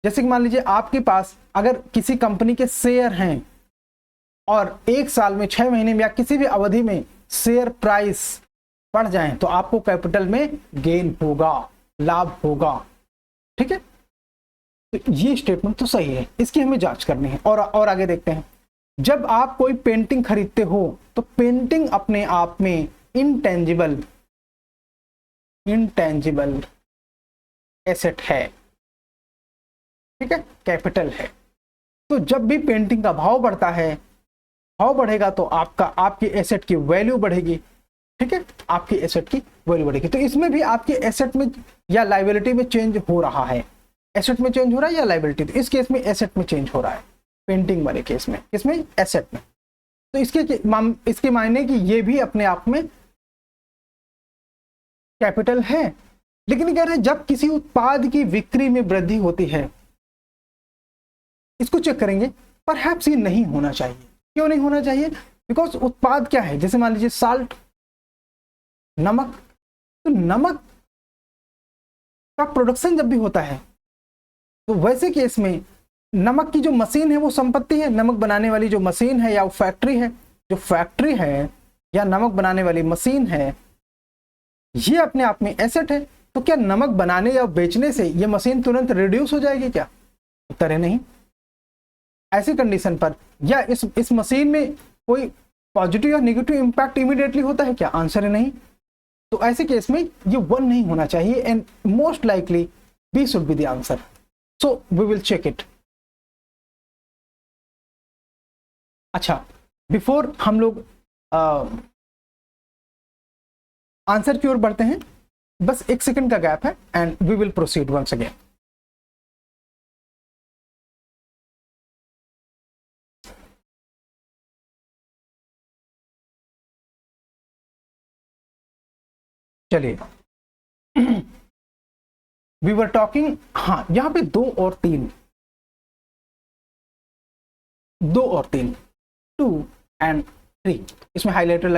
जैसे कि मान लीजिए आपके पास अगर किसी कंपनी के शेयर हैं और 1 साल में 6 महीने में या किसी भी अवधि में शेयर प्राइस बढ़ जाए तो आपको कैपिटल में गेन होगा, लाभ होगा। ठीक है, तो ये स्टेटमेंट तो सही है, इसकी हमें जांच करनी है। और आगे देखते हैं, जब आप कोई पेंटिंग खरीदते हो तो पेंटिंग अपने आप में इंटेंजिबल एसेट है, ठीक है, कैपिटल है। तो जब भी पेंटिंग का भाव बढ़ता है, भाव बढ़ेगा तो आपकी एसेट की वैल्यू बढ़ेगी, ठीक है, आपकी एसेट की वैल्यू बढ़ेगी। तो इसमें भी आपकी एसेट में या लायबिलिटी में चेंज हो रहा है, एसेट में चेंज हो रहा है या लायबिलिटी, तो इस केस में एसेट में चेंज हो रहा है, पेंटिंग वाले केस में, किसमें, एसेट में। तो इसके मायने कि ये भी अपने आप में कैपिटल है। लेकिन कह रहे हैं जब किसी उत्पाद की बिक्री में वृद्धि होती है, इसको चेक करेंगे, परहैप्स ये नहीं होना चाहिए। क्यों नहीं होना चाहिए? बिकॉज उत्पाद क्या है, जैसे मान लीजिए साल्ट, नमक, तो नमक का प्रोडक्शन जब भी होता है तो वैसे केस में नमक की जो मशीन है वो संपत्ति है, नमक बनाने वाली जो मशीन है या फैक्ट्री है, जो फैक्ट्री है या नमक बनाने वाली मशीन है, ये अपने आप में एसेट है। तो क्या नमक बनाने या बेचने से ये मशीन तुरंत रिड्यूस हो जाएगी क्या? उत्तर है नहीं। ऐसी कंडीशन पर या इस मशीन में कोई पॉजिटिव या नेगेटिव इंपैक्ट इमीडिएटली होता है क्या? आंसर है नहीं। तो ऐसे केस में ये 1 नहीं होना चाहिए and most likely B should be the answer. So we will check it. अच्छा, बिफोर हम लोग आंसर की ओर बढ़ते हैं, बस 1 सेकंड का गैप है and we will proceed once again. चलिए, वी वर टॉकिंग, हाँ यहां पे 2 और 3, 2 और 3, 2 एंड 3, इसमें हाइलाइटर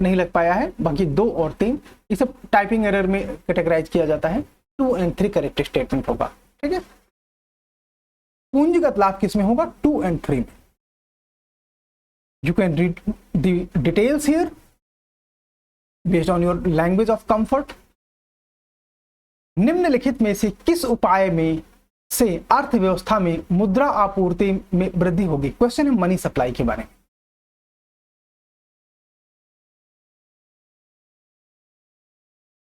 नहीं लग पाया है, बाकी 2 और 3 ये सब टाइपिंग एरर में कैटेगराइज किया जाता है। 2 एंड 3 करेक्ट स्टेटमेंट होगा, ठीक है। पूंजीगत लाभ किसमें होगा? 2 एंड 3 में। You can read the details here based on your language of comfort. निम्नलिखित में से किस उपाय में से अर्थव्यवस्था में मुद्रा आपूर्ति में वृद्धि होगी? क्वेश्चन है मनी सप्लाई के बारे में।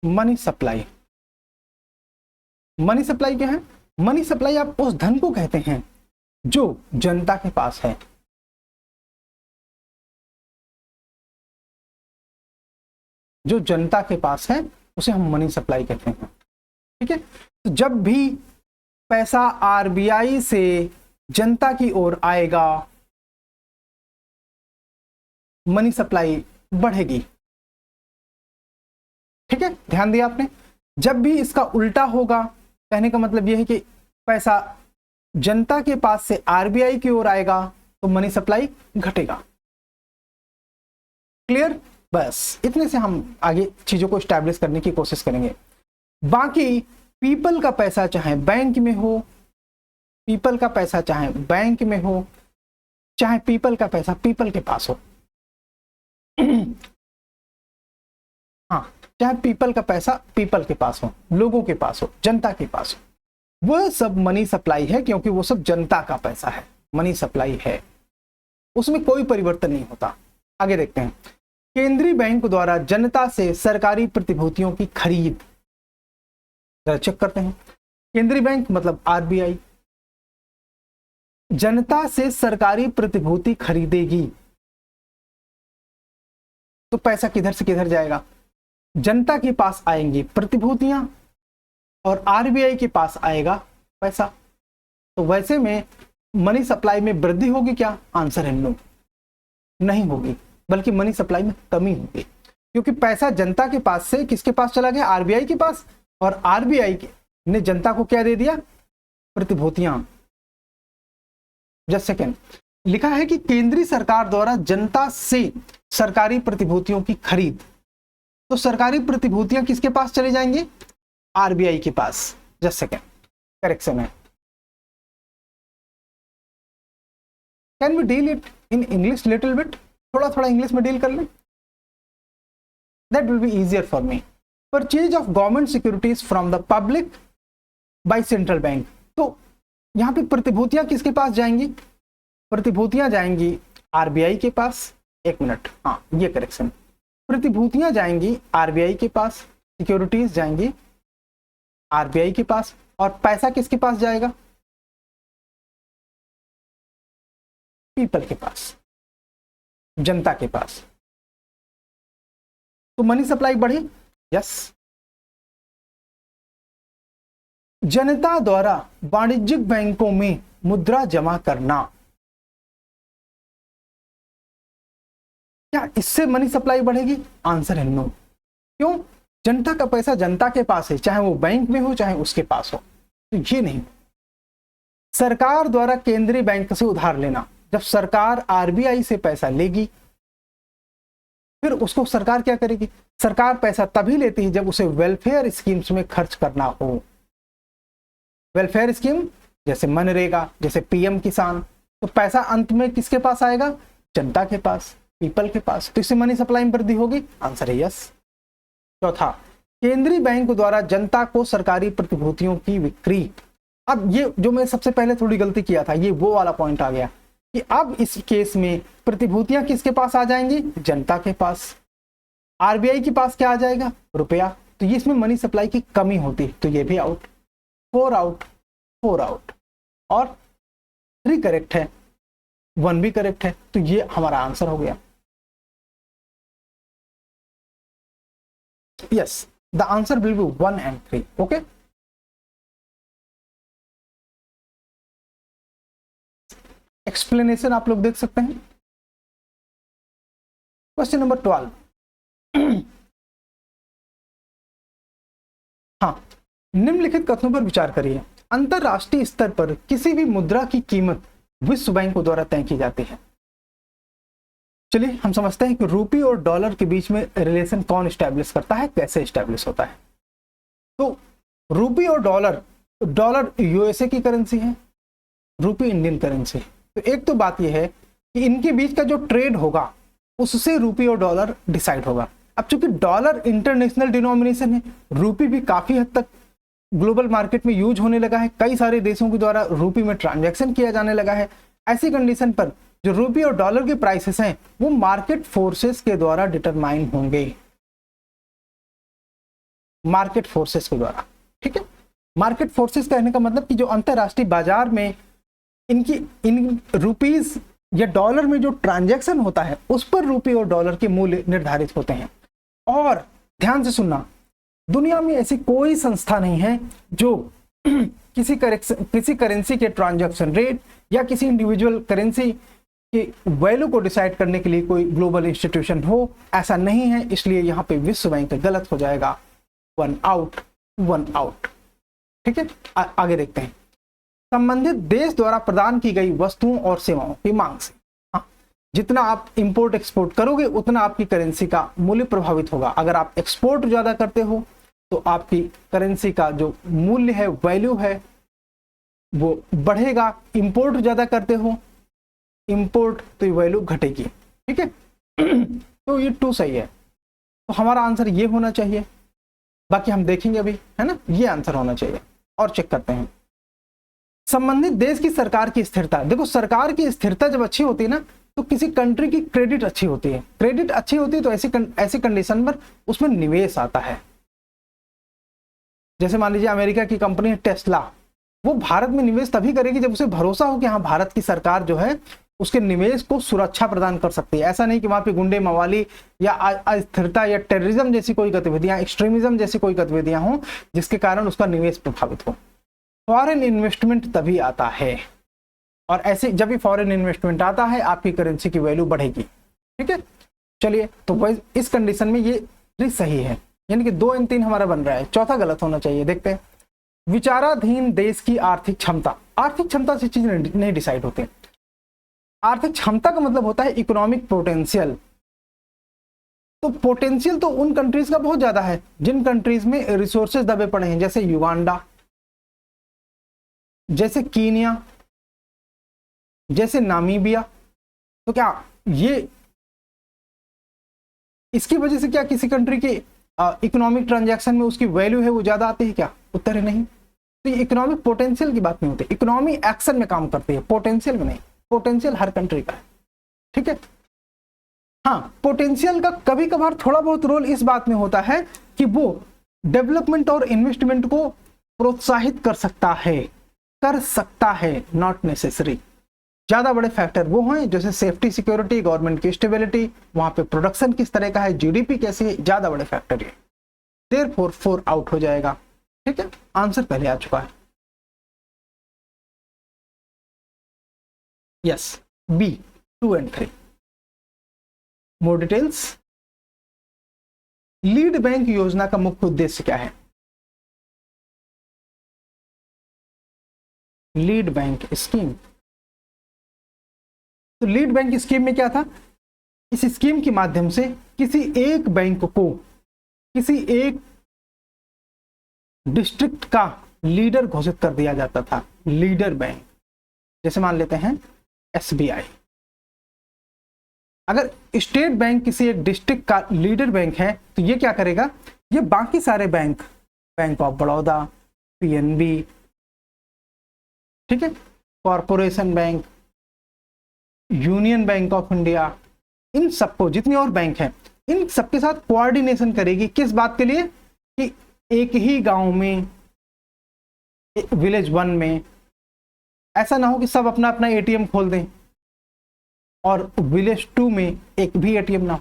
मनी सप्लाई, मनी सप्लाई क्या है? मनी सप्लाई आप उस धन को कहते हैं जो जनता के पास है, जो जनता के पास है उसे हम मनी सप्लाई कहते हैं, ठीक है। तो जब भी पैसा आरबीआई से जनता की ओर आएगा, मनी सप्लाई बढ़ेगी, ठीक है, ध्यान दिया आपने। जब भी इसका उल्टा होगा, कहने का मतलब यह है कि पैसा जनता के पास से आरबीआई की ओर आएगा तो मनी सप्लाई घटेगा। क्लियर? बस इतने से हम आगे चीजों को स्टैब्लिश करने की कोशिश करेंगे। बाकी पीपल का पैसा चाहे बैंक में हो, पीपल का पैसा चाहे बैंक में हो, चाहे पीपल का पैसा पीपल के पास हो, हाँ, चाहे पीपल का पैसा पीपल के पास हो, लोगों के पास हो, जनता के पास हो, वह सब मनी सप्लाई है, क्योंकि वो सब जनता का पैसा है, मनी सप्लाई है, उसमें कोई परिवर्तन नहीं होता। आगे देखते हैं, केंद्रीय बैंक द्वारा जनता से सरकारी प्रतिभूतियों की खरीद, चेक करते हैं। केंद्रीय बैंक मतलब आरबीआई, जनता से सरकारी प्रतिभूति खरीदेगी तो पैसा किधर से किधर जाएगा? जनता के पास आएंगी प्रतिभूतियां और आरबीआई के पास आएगा पैसा। तो वैसे में मनी सप्लाई में वृद्धि होगी क्या? आंसर है नो, नहीं होगी, बल्कि मनी सप्लाई में कमी होगी, क्योंकि पैसा जनता के पास से किसके पास चला गया? आरबीआई के पास, और आरबीआई ने जनता को क्या दे दिया? प्रतिभूतियां, जस्ट सेकेंड, लिखा है कि केंद्रीय सरकार द्वारा जनता से सरकारी प्रतिभूतियों की खरीद, तो सरकारी प्रतिभूतियां किसके पास चली जाएंगी? आरबीआई के पास। जस्ट सेकेंड, करेक्शन है। Can we deal it in English little bit? थोड़ा थोड़ा इंग्लिश में डील कर लें, that will be easier for me. Purchase of government securities from the public by central bank, तो यहां पे प्रतिभूतियां किसके पास जाएंगी? प्रतिभूतियां जाएंगी आरबीआई के पास। एक मिनट, हाँ ये करेक्शन, प्रतिभूतियां जाएंगी आरबीआई के पास, सिक्योरिटीज जाएंगी आरबीआई के पास, और पैसा किसके पास जाएगा? पीपल के पास, जनता के पास। तो मनी सप्लाई बढ़ी, यस। जनता द्वारा वाणिज्यिक बैंकों में मुद्रा जमा करना, क्या इससे मनी सप्लाई बढ़ेगी? आंसर है नो। क्यों? जनता का पैसा जनता के पास है, चाहे वो बैंक में हो चाहे उसके पास हो, तो ये नहीं। सरकार द्वारा केंद्रीय बैंक से उधार लेना, जब सरकार आरबीआई से पैसा लेगी फिर उसको सरकार क्या करेगी? सरकार पैसा तभी लेती है जब उसे वेलफेयर स्कीम्स में खर्च करना हो। वेलफेयर स्कीम जैसे मनरेगा, जैसे पीएम किसान, तो पैसा अंत में किसके पास आएगा? जनता के पास, पीपल के पास। तो इससे मनी सप्लाई में वृद्धि होगी, आंसर है यस। चौथा, केंद्रीय बैंक द्वारा जनता को सरकारी प्रतिभूतियों की बिक्री। अब ये जो मैं सबसे पहले थोड़ी गलती किया था, ये वो वाला पॉइंट आ गया कि अब इस केस में प्रतिभूतियां किसके पास आ जाएंगी? जनता के पास। आरबीआई के पास क्या आ जाएगा? रुपया। तो ये इसमें मनी सप्लाई की कमी होती, तो ये भी आउट। 4 आउट, 4 आउट, और 3 करेक्ट है, 1 भी करेक्ट है, तो ये हमारा आंसर हो गया। Yes, the answer will be 1 and 3। Okay, explanation आप लोग देख सकते हैं। Question number 12। हाँ, निम्नलिखित कथनों पर विचार करिए। अंतरराष्ट्रीय स्तर पर किसी भी मुद्रा की कीमत विश्व बैंक द्वारा तय की जाती है। चलिए हम समझते हैं कि रुपये और डॉलर के बीच में रिलेशन कौन स्टैब्लिश करता है, कैसे स्टैब्लिश होता है। तो रुपये और डॉलर, डॉलर यूएसए की करेंसी है, रुपये इंडियन करेंसी। तो एक तो बात यह है कि इनके बीच का जो ट्रेड होगा उससे रुपये और डॉलर डिसाइड होगा। अब चूंकि डॉलर इंटरनेशनल डिनोमिनेशन है, रुपये भी काफी हद तक ग्लोबल मार्केट में यूज होने लगा है, कई सारे देशों के द्वारा रुपये में ट्रांजैक्शन किया जाने लगा है। ऐसी कंडीशन पर जो रुपये और डॉलर के प्राइसेस हैं वो मार्केट फोर्सेस के द्वारा डिटरमाइन होंगे, मार्केट फोर्सेस के द्वारा। ठीक है, मार्केट फोर्सेस कहने का मतलब कि जो अंतरराष्ट्रीय बाजार में इन रुपीस या डॉलर में जो ट्रांजैक्शन होता है उस पर रुपये और डॉलर के मूल्य निर्धारित होते हैं। और ध्यान से सुनना, दुनिया में ऐसी कोई संस्था नहीं है जो किसी करेंसी के ट्रांजैक्शन रेट या किसी इंडिविजुअल करेंसी के वैल्यू को डिसाइड करने के लिए कोई ग्लोबल इंस्टीट्यूशन हो, ऐसा नहीं है। इसलिए यहाँ पे विश्व बैंक गलत हो जाएगा। 1 आउट, 1 आउट। ठीक है, आगे देखते हैं। संबंधित देश द्वारा प्रदान की गई वस्तुओं और सेवाओं की मांग से, हाँ, जितना आप इंपोर्ट एक्सपोर्ट करोगे उतना आपकी करेंसी का मूल्य प्रभावित होगा। अगर आप एक्सपोर्ट ज्यादा करते हो तो आपकी करेंसी का जो मूल्य है, वैल्यू है, वो बढ़ेगा। इंपोर्ट ज्यादा करते हो, इंपोर्ट तो वैल्यू घटेगी। ठीक है, तो ये 2 सही है, तो हमारा आंसर ये होना चाहिए। बाकी हम देखेंगे अभी, है ना, ये आंसर होना चाहिए। और चेक करते हैं संबंधित देश की सरकार की स्थिरता। देखो, सरकार की स्थिरता जब अच्छी होती है ना तो किसी कंट्री की क्रेडिट अच्छी होती है। क्रेडिट अच्छी होती है तो ऐसी कंडीशन पर उसमें निवेश आता है। जैसे मान लीजिए अमेरिका की कंपनी है टेस्ला, वो भारत में निवेश तभी करेगी जब उसे भरोसा हो कि हाँ, भारत की सरकार जो है उसके निवेश को सुरक्षा प्रदान कर सकती है। ऐसा नहीं कि वहां पे गुंडे मवाली या अस्थिरता या टेररिज्म जैसी कोई गतिविधियां, एक्सट्रीमिज्म जैसी कोई गतिविधियां हों जिसके कारण उसका निवेश प्रभावित हो। फॉरेन इन्वेस्टमेंट तभी आता है, और ऐसे जब भी फॉरेन इन्वेस्टमेंट आता है आपकी करेंसी की वैल्यू बढ़ेगी। ठीक है, चलिए, तो इस कंडीशन में ये सही है, यानी कि 2 और 3 हमारा बन रहा है, चौथा गलत होना चाहिए। देखते हैं विचाराधीन देश की आर्थिक क्षमता से चीज नहीं डिसाइड होते। आर्थिक क्षमता का मतलब होता है इकोनॉमिक पोटेंशियल। तो पोटेंशियल तो उन कंट्रीज का बहुत ज्यादा है जिन कंट्रीज में रिसोर्सेज दबे पड़े हैं, जैसे युगांडा, जैसे कीनिया, जैसे नामीबिया। तो क्या ये इसकी वजह से क्या किसी कंट्री के इकोनॉमिक ट्रांजैक्शन में उसकी वैल्यू है वो ज्यादा आती है क्या? उत्तर है नहीं। तो ये इकोनॉमिक पोटेंशियल की बात नहीं होती, इकोनॉमी एक्शन में काम करती है, पोटेंशियल में नहीं। पोटेंशियल हर कंट्री का है, ठीक है। हाँ, पोटेंशियल का कभी कभार थोड़ा बहुत रोल इस बात में होता है कि वो डेवलपमेंट और इन्वेस्टमेंट को प्रोत्साहित कर सकता है, नॉट नेसेसरी। ज्यादा बड़े फैक्टर वो हैं जैसे सेफ्टी, सिक्योरिटी, गवर्नमेंट की स्टेबिलिटी, वहां पे प्रोडक्शन किस तरह का है, जीडीपी कैसी है, ज्यादा बड़े फैक्टर है। देयरफॉर 4 आउट हो जाएगा, ठीक है। आंसर पहले आ चुका है, yes, B 2 and 3। More details. Lead bank योजना का मुख्य उद्देश्य क्या है? Lead bank scheme. तो लीड बैंक स्कीम में क्या था? इस स्कीम के माध्यम से किसी एक बैंक को किसी एक डिस्ट्रिक्ट का लीडर घोषित कर दिया जाता था, लीडर बैंक। जैसे मान लेते हैं एसबीआई। अगर स्टेट बैंक किसी एक डिस्ट्रिक्ट का लीडर बैंक है तो ये क्या करेगा? ये बाकी सारे bank, Bank of Baroda, PNB, ठीक है, Corporation Bank, Union Bank of India, इन सबको, जितनी और बैंक हैं, इन सबके साथ कोऑर्डिनेशन करेगी। किस बात के लिए? कि एक ही गांव में, विलेज 1 में ऐसा ना हो कि सब अपना अपना एटीएम खोल दें और विलेज 2 में एक भी एटीएम ना हो।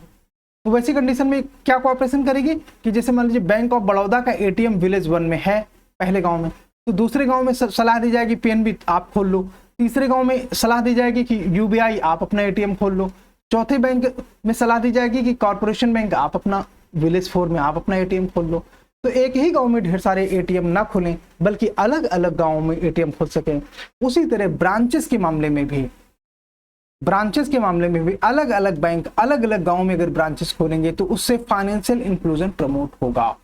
तो वैसी कंडीशन में क्या कोऑपरेशन करेगी कि जैसे मान लीजिए बैंक ऑफ बड़ौदा का एटीएम विलेज 1 में है पहले गांव में, तो दूसरे गांव में सलाह दी जाएगी पीएनबी आप खोल लो, तीसरे गांव में सलाह दी जाएगी कि यूबीआई आप अपना एटीएम खोल लो, चौथे बैंक में सलाह दी जाएगी कि कॉर्पोरेशन बैंक आप अपना, विलेज 4 में आप अपना एटीएम खोल लो। तो एक ही गांव में ढेर सारे एटीएम ना खुलें बल्कि अलग अलग गांवों में एटीएम खुल सकें। उसी तरह ब्रांचेस के मामले में भी अलग अलग बैंक अलग अलग गांव में अगर ब्रांचेस खोलेंगे तो उससे फाइनेंशियल इंक्लूजन प्रमोट होगा,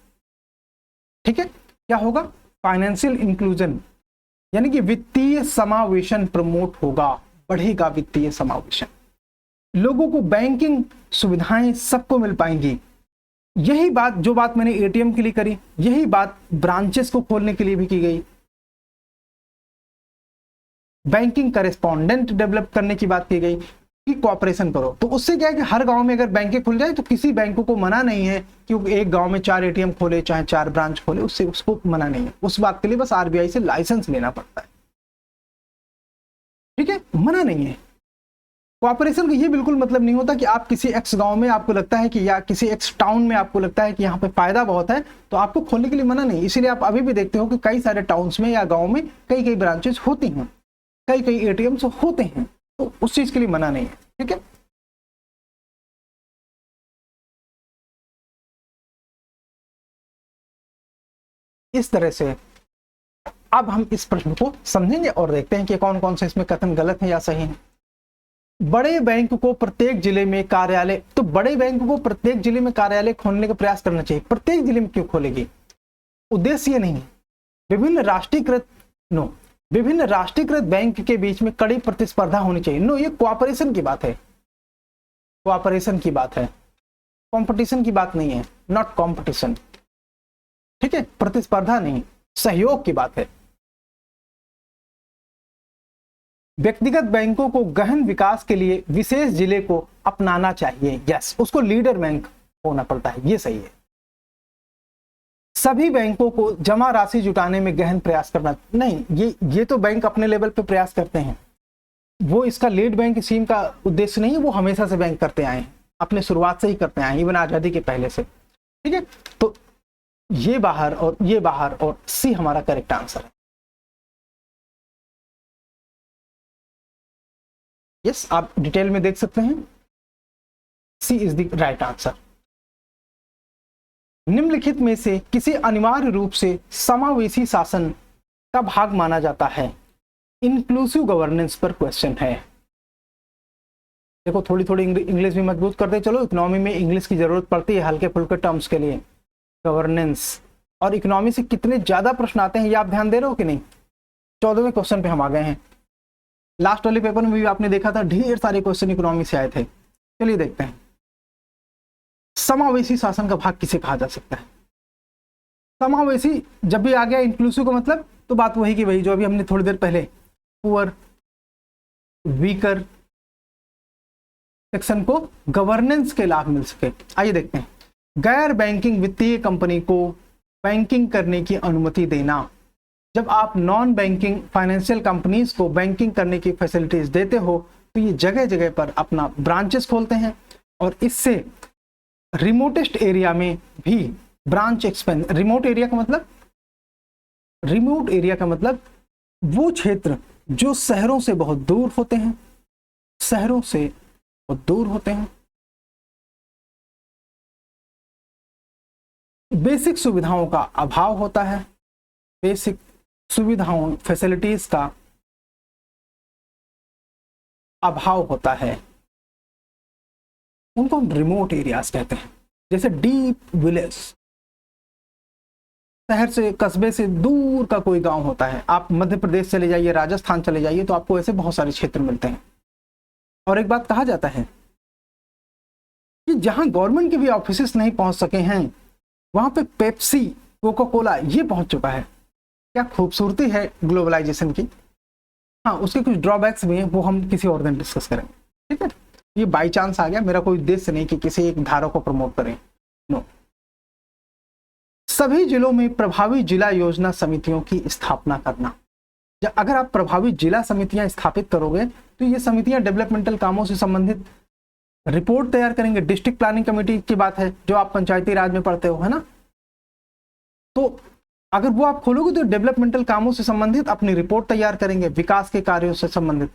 ठीक है। क्या होगा? फाइनेंशियल इंक्लूजन, यानी कि वित्तीय समावेशन प्रमोट होगा, बढ़ेगा वित्तीय समावेशन, लोगों को बैंकिंग सुविधाएं सबको मिल पाएंगी। यही बात, जो बात मैंने एटीएम के लिए करी, यही बात ब्रांचेस को खोलने के लिए भी की गई। बैंकिंग करेस्पॉन्डेंट डेवलप करने की बात की गई कि कोऑपरेशन करो। तो उससे क्या है कि हर गांव में अगर बैंकें खुल जाए तो किसी बैंक को मना नहीं है कि एक गांव में 4 एटीएम खोले, चाहे 4 ब्रांच खोले, उससे उसको मना नहीं है। उस बात के लिए बस आरबीआई से लाइसेंस लेना पड़ता है, ठीक है, मना नहीं है। कोऑपरेशन का ये बिल्कुल मतलब नहीं होता कि आप किसी एक्स गांव में आपको लगता है कि, या किसी एक्स टाउन में आपको लगता है कि यहाँ पे फायदा बहुत है तो आपको खोलने के लिए मना नहीं। इसीलिए आप अभी भी देखते हो कि कई सारे टाउन्स में या गाँव में कई कई ब्रांचेस होती हैं, कई कई एटीएम्स होते हैं, तो उस चीज के लिए मना नहीं है, ठीक है। इस तरह से अब हम इस प्रश्न को समझेंगे और देखते हैं कि कौन कौन से इसमें कथन गलत है या सही है। बड़े बैंक को प्रत्येक जिले में कार्यालय, तो बड़े बैंक को प्रत्येक जिले में कार्यालय खोलने का प्रयास करना चाहिए। प्रत्येक जिले में क्यों खोलेगी? उद्देश्य ये नहीं है। विभिन्न राष्ट्रीयकृत बैंक के बीच में कड़ी प्रतिस्पर्धा होनी चाहिए। नो, ये कोऑपरेशन की बात है, कोऑपरेशन की बात है, कंपटीशन की बात नहीं है, नॉट कंपटीशन, ठीक है, प्रतिस्पर्धा नहीं, सहयोग की बात है। व्यक्तिगत बैंकों को गहन विकास के लिए विशेष जिले को अपनाना चाहिए। यस, उसको लीडर बैंक होना पड़ता है, ये सही है। सभी बैंकों को जमा राशि जुटाने में गहन प्रयास करना नहीं, ये तो बैंक अपने लेवल पे प्रयास करते हैं, वो इसका लीड बैंक स्कीम का उद्देश्य नहीं है। वो हमेशा से बैंक करते आए हैं, अपने शुरुआत से ही करते आए हैं, इवन आजादी के पहले से, ठीक है। तो ये बाहर और सी हमारा करेक्ट आंसर है। यस, आप डिटेल में देख सकते हैं, सी इज द राइट आंसर। निम्नलिखित में से किसी अनिवार्य रूप से समावेशी शासन का भाग माना जाता है। इंक्लूसिव गवर्नेंस पर क्वेश्चन है। देखो थोड़ी थोड़ी इंग्लिश भी मजबूत करते चलो, इकोनॉमी में इंग्लिश की जरूरत पड़ती है हल्के फुल्के टर्म्स के लिए। गवर्नेंस और इकोनॉमी से कितने ज्यादा प्रश्न आते हैं ये आप ध्यान दे रहे हो कि नहीं। 14वें क्वेश्चन पे हम आ गए हैं। लास्ट वाले पेपर में भी आपने देखा था ढेर सारे क्वेश्चन इकोनॉमी से आए थे। चलिए देखते हैं, समावेशी शासन का भाग किसे कहा जा सकता है। समावेशी जब भी आ गया इंक्लूसिव का मतलब, तो बात वही की वही जो अभी हमने थोड़ी देर पहले पुअर वीकर सेक्शन को गवर्नेंस के लाभ मिल सके। आइए देखते हैं, गैर बैंकिंग वित्तीय कंपनी को बैंकिंग करने की अनुमति देना। जब आप नॉन बैंकिंग फाइनेंशियल कंपनीज को बैंकिंग करने की फैसिलिटीज देते हो तो ये जगह जगह पर अपना ब्रांचेस खोलते हैं और इससे रिमोटेस्ट एरिया में भी ब्रांच एक्सपेंड। रिमोट एरिया का मतलब वो क्षेत्र जो शहरों से बहुत दूर होते हैं, शहरों से बहुत दूर होते हैं। बेसिक सुविधाओं का अभाव होता है, बेसिक सुविधाओं फैसिलिटीज का अभाव होता है, उनको हम रिमोट एरियाज कहते हैं। जैसे डीप विलेज, शहर से कस्बे से दूर का कोई गांव होता है। आप मध्य प्रदेश चले जाइए, राजस्थान चले जाइए तो आपको ऐसे बहुत सारे क्षेत्र मिलते हैं। और एक बात कहा जाता है कि जहां गवर्नमेंट के भी ऑफिसेस नहीं पहुंच सके हैं वहां पे पेप्सी, कोका कोला ये पहुंच चुका है। क्या खूबसूरती है ग्लोबलाइजेशन की। हाँ, उसके कुछ ड्रॉबैक्स भी हैं, वो हम किसी और दिन डिस्कस करेंगे, ठीक है। ये बाई चांस आ गया, मेरा कोई उद्देश्य नहीं कि किसी एक धारा को प्रमोट करें, नो। सभी जिलों में प्रभावी जिला योजना समितियों की स्थापना करना। अगर आप प्रभावी जिला समितियां स्थापित करोगे तो ये समितियां डेवलपमेंटल कामों से संबंधित रिपोर्ट तैयार करेंगे। डिस्ट्रिक्ट प्लानिंग कमेटी की बात है जो आप पंचायती राज में पढ़ते हो, है ना। तो अगर वो आप खोलोगे तो डेवलपमेंटल कामों से संबंधित अपनी रिपोर्ट तैयार करेंगे, विकास के कार्यों से संबंधित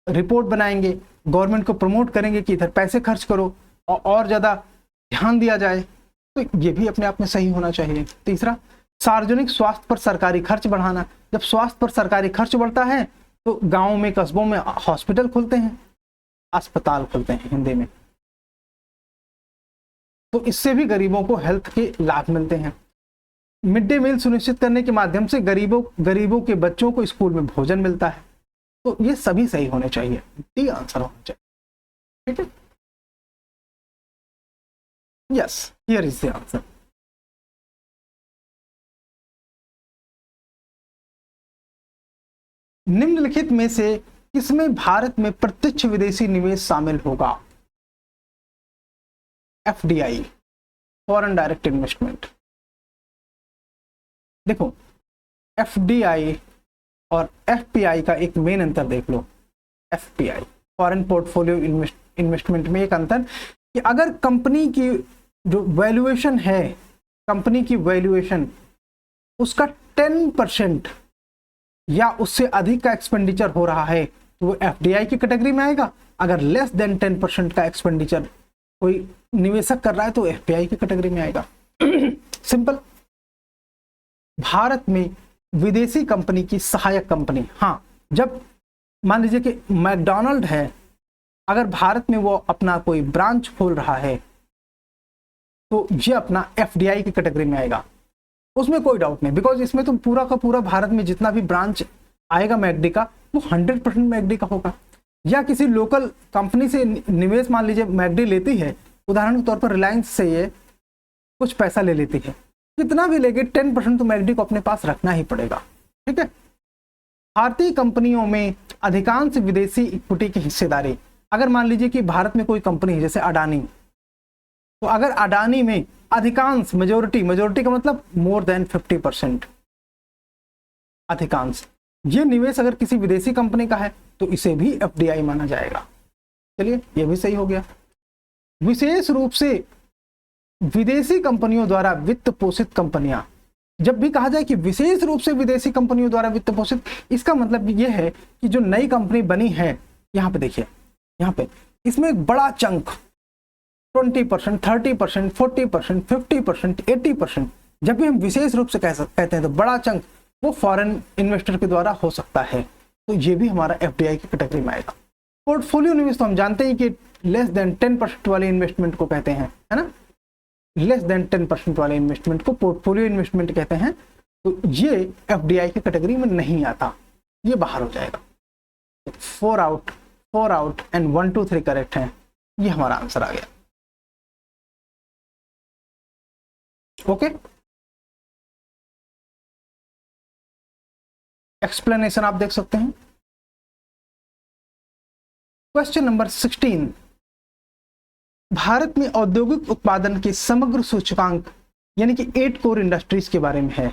रिपोर्ट बनाएंगे, गवर्नमेंट को प्रमोट करेंगे कि इधर पैसे खर्च करो और ज्यादा ध्यान दिया जाए। तो ये भी अपने आप में सही होना चाहिए। तीसरा, सार्वजनिक स्वास्थ्य पर सरकारी खर्च बढ़ाना। जब स्वास्थ्य पर सरकारी खर्च बढ़ता है तो गांवों में कस्बों में हॉस्पिटल खुलते हैं, अस्पताल खुलते हैं हिंदी में, तो इससे भी गरीबों को हेल्थ के लाभ मिलते हैं। मिड डे मील सुनिश्चित करने के माध्यम से गरीबों के बच्चों को स्कूल में भोजन मिलता है। तो ये सभी सही होने चाहिए, डी आंसर होना चाहिए, ठीक है। Yes, here is the answer. निम्नलिखित में से किसमें भारत में प्रत्यक्ष विदेशी निवेश शामिल होगा। FDI, foreign direct investment. देखो एफडीआई और एफपीआई का एक मेन अंतर देख लो। एफपीआई फॉरेन पोर्टफोलियो इन्वेस्टमेंट में एक अंतर कि अगर कंपनी की जो वैल्यूएशन है, कंपनी की वैल्यूएशन उसका 10% या उससे अधिक का एक्सपेंडिचर हो रहा है तो वो एफडीआई की कैटेगरी में आएगा। अगर लेस देन 10% का एक्सपेंडिचर कोई निवेशक कर रहा है तो एफपीआई की कैटेगरी में आएगा। सिंपल। भारत में विदेशी कंपनी की सहायक कंपनी, हाँ, जब मान लीजिए कि मैकडॉनल्ड है, अगर भारत में वो अपना कोई ब्रांच खोल रहा है तो ये अपना एफडीआई की कैटेगरी में आएगा, उसमें कोई डाउट नहीं। बिकॉज इसमें तो पूरा का पूरा भारत में जितना भी ब्रांच आएगा मैकडी का वो 100% मैकडी का होगा। या किसी लोकल कंपनी से निवेश, मान लीजिए मैकडी लेती है, उदाहरण के तौर पर रिलायंस से ये कुछ पैसा ले लेती है, कितना भी लेके 10% तो मैकडी को अपने पास रखना ही पड़ेगा, ठीक है। भारतीय कंपनियों में अधिकांश विदेशी इक्विटी की हिस्सेदारी, अगर मान लीजिए कि भारत में कोई कंपनी है जैसे अडानी, तो अगर अडानी में अधिकांश, मेजोरिटी का मतलब मोर देन 50%, अधिकांश, ये निवेश अगर किसी विदेशी कंपनी का है तो इसे भी एफडीआई माना जाएगा। चलिए ये भी सही हो गया। विशेष रूप से विदेशी कंपनियों द्वारा वित्त पोषित कंपनियां, जब भी कहा जाए कि विशेष रूप से विदेशी कंपनियों द्वारा वित्त पोषित, इसका मतलब यह है कि जो नई कंपनी बनी है, यहाँ पे देखिए, यहाँ पे इसमें एक बड़ा चंक 20%, 30%, 40%, 50%, 80% जब भी हम विशेष रूप से कहते हैं तो बड़ा चंक वो फॉरेन इन्वेस्टर के द्वारा हो सकता है, तो ये भी हमारा एफडीआई की कैटेगरी में आएगा। पोर्टफोलियो निवेश तो हम जानते हैं कि लेस देन 10% वाले इन्वेस्टमेंट को कहते हैं, है ना, लेस देन 10% वाले इन्वेस्टमेंट को पोर्टफोलियो इन्वेस्टमेंट कहते हैं, तो ये एफडीआई की कैटेगरी में नहीं आता, ये बाहर हो जाएगा। 4 आउट एंड 1 2 3 करेक्ट है, ये हमारा आंसर आ गया। ओके, एक्सप्लेनेशन आप देख सकते हैं। क्वेश्चन नंबर 16, भारत में औद्योगिक उत्पादन के समग्र सूचकांक यानी कि 8 कोर इंडस्ट्रीज के बारे में है।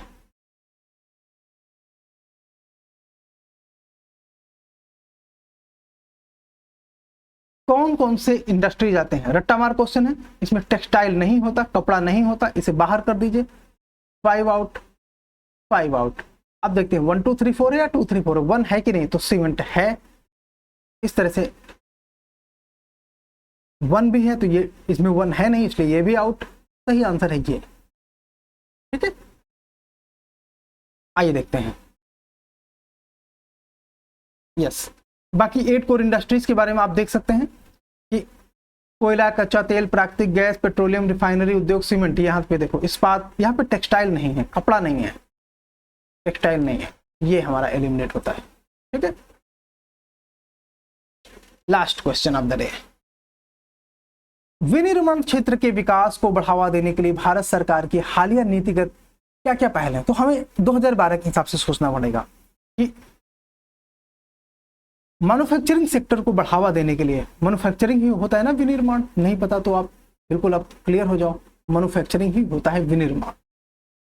कौन कौन से इंडस्ट्रीज आते हैं, रट्टा मार क्वेश्चन है, इसमें टेक्सटाइल नहीं होता, कपड़ा नहीं होता, इसे बाहर कर दीजिए। 5 आउट। अब देखते हैं 1 2 3 4 है या 2 3 4 है, 1 है कि नहीं, तो सीमेंट है। इस तरह से 1 भी है, तो ये इसमें 1 है नहीं, इसलिए ये भी आउट। सही आंसर है ये, ठीक है। आइए देखते हैं। यस, बाकी 8 कोर इंडस्ट्रीज के बारे में आप देख सकते हैं कि कोयला, कच्चा तेल, प्राकृतिक गैस, पेट्रोलियम, रिफाइनरी उद्योग, सीमेंट। यहाँ पे देखो इस्पात, यहाँ पे टेक्सटाइल नहीं है, कपड़ा नहीं है, टेक्सटाइल नहीं है, ये हमारा एलिमिनेट होता है, ठीक है। Last question of the day, विनिर्माण क्षेत्र के विकास को बढ़ावा देने के लिए भारत सरकार की हालिया नीतिगत क्या क्या पहल है। तो हमें 2012 के हिसाब से सोचना पड़ेगा कि मैन्युफैक्चरिंग सेक्टर को बढ़ावा देने के लिए, मैन्युफैक्चरिंग ही होता है ना विनिर्माण, नहीं पता तो आप बिल्कुल आप क्लियर हो जाओ, मैन्युफैक्चरिंग ही होता है विनिर्माण।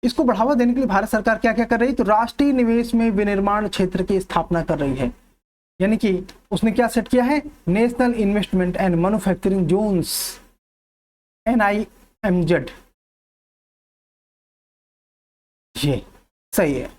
इसको बढ़ावा देने के लिए भारत सरकार क्या क्या कर रही है, तो राष्ट्रीय निवेश में विनिर्माण क्षेत्र की स्थापना कर रही है, यानी कि उसने क्या सेट किया है, national investment and manufacturing zones, NIMZ। ये सही है।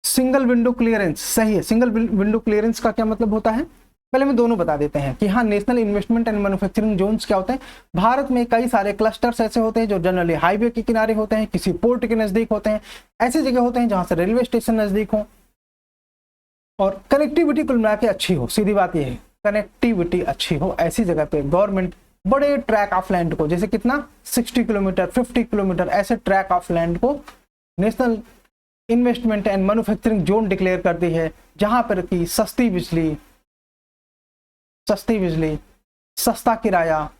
सिंगल विंडो क्लियरेंस सही है। सिंगल विंडो क्लियरेंस का क्या मतलब होता है, पहले मैं दोनों बता देते हैं कि हाँ, national investment and manufacturing zones क्या होते हैं। भारत में कई सारे क्लस्टर्स ऐसे होते हैं जो जनरली हाईवे के किनारे होते हैं, किसी पोर्ट के नजदीक होते हैं, ऐसी जगह होते हैं जहां से रेलवे स्टेशन नजदीक हो और कनेक्टिविटी कुल मिला के अच्छी हो। सीधी बात यह है, कनेक्टिविटी अच्छी हो, ऐसी जगह पे गवर्नमेंट बड़े ट्रैक ऑफ लैंड को, जैसे कितना 60 किलोमीटर 50 किलोमीटर, ऐसे ट्रैक ऑफ लैंड को national investment and manufacturing zone declare करती है, जहां पर की सस्ती बिजली, सस्ता किराया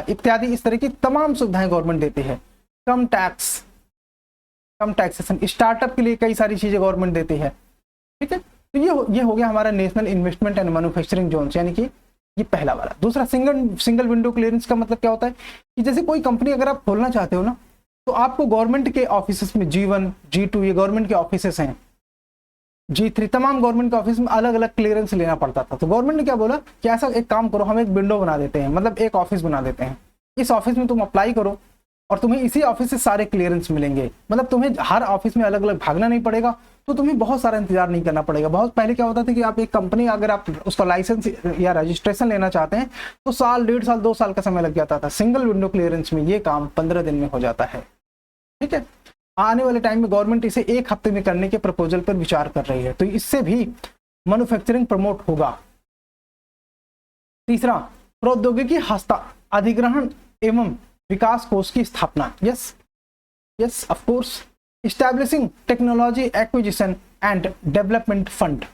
इत्यादि इस तरह की तमाम सुविधाएं गवर्नमेंट देती है। कम टैक्सेशन, स्टार्टअप के लिए कई सारी चीजें गवर्नमेंट देती है, ठीक है। तो ये हो गया हमारा national investment and manufacturing zones, यानी कि ये पहला वाला। दूसरा सिंगल विंडो क्लियरेंस का मतलब क्या होता है कि जैसे कोई कंपनी अगर आप खोलना चाहते हो ना, तो आपको गवर्नमेंट के ऑफिस में G1 G2 ये गवर्नमेंट के ऑफिस हैं, G3 तमाम गवर्नमेंट के ऑफिस में अलग अलग क्लियरेंस लेना पड़ता था। तो गवर्नमेंट ने क्या बोला कि ऐसा एक काम करो, हम एक विंडो बना देते हैं, मतलब एक ऑफिस बना देते हैं, इस ऑफिस में तुम अप्लाई करो और तुम्हें इसी ऑफिस से सारे क्लियरेंस मिलेंगे, मतलब तुम्हें हर ऑफिस में अलग अलग भागना नहीं पड़ेगा, तो तुम्हें बहुत सारा इंतजार नहीं करना पड़ेगा। बहुत पहले क्या होता था कि आप एक कंपनी अगर आप उसका लाइसेंस या रजिस्ट्रेशन लेना चाहते हैं तो साल, 1.5 साल, 2 साल का समय लग जाता था। सिंगल विंडो क्लियरेंस में ये काम 15 दिन में हो जाता है, ठीक है। आने वाले टाइम में गवर्नमेंट इसे 1 हफ्ते में करने के प्रपोजल पर विचार कर रही है, तो इससे भी मैन्युफैक्चरिंग प्रमोट होगा। तीसरा, प्रौद्योगिकी अधिग्रहण एवं विकास कोष की स्थापना, yes of course. Establishing technology acquisition and development fund,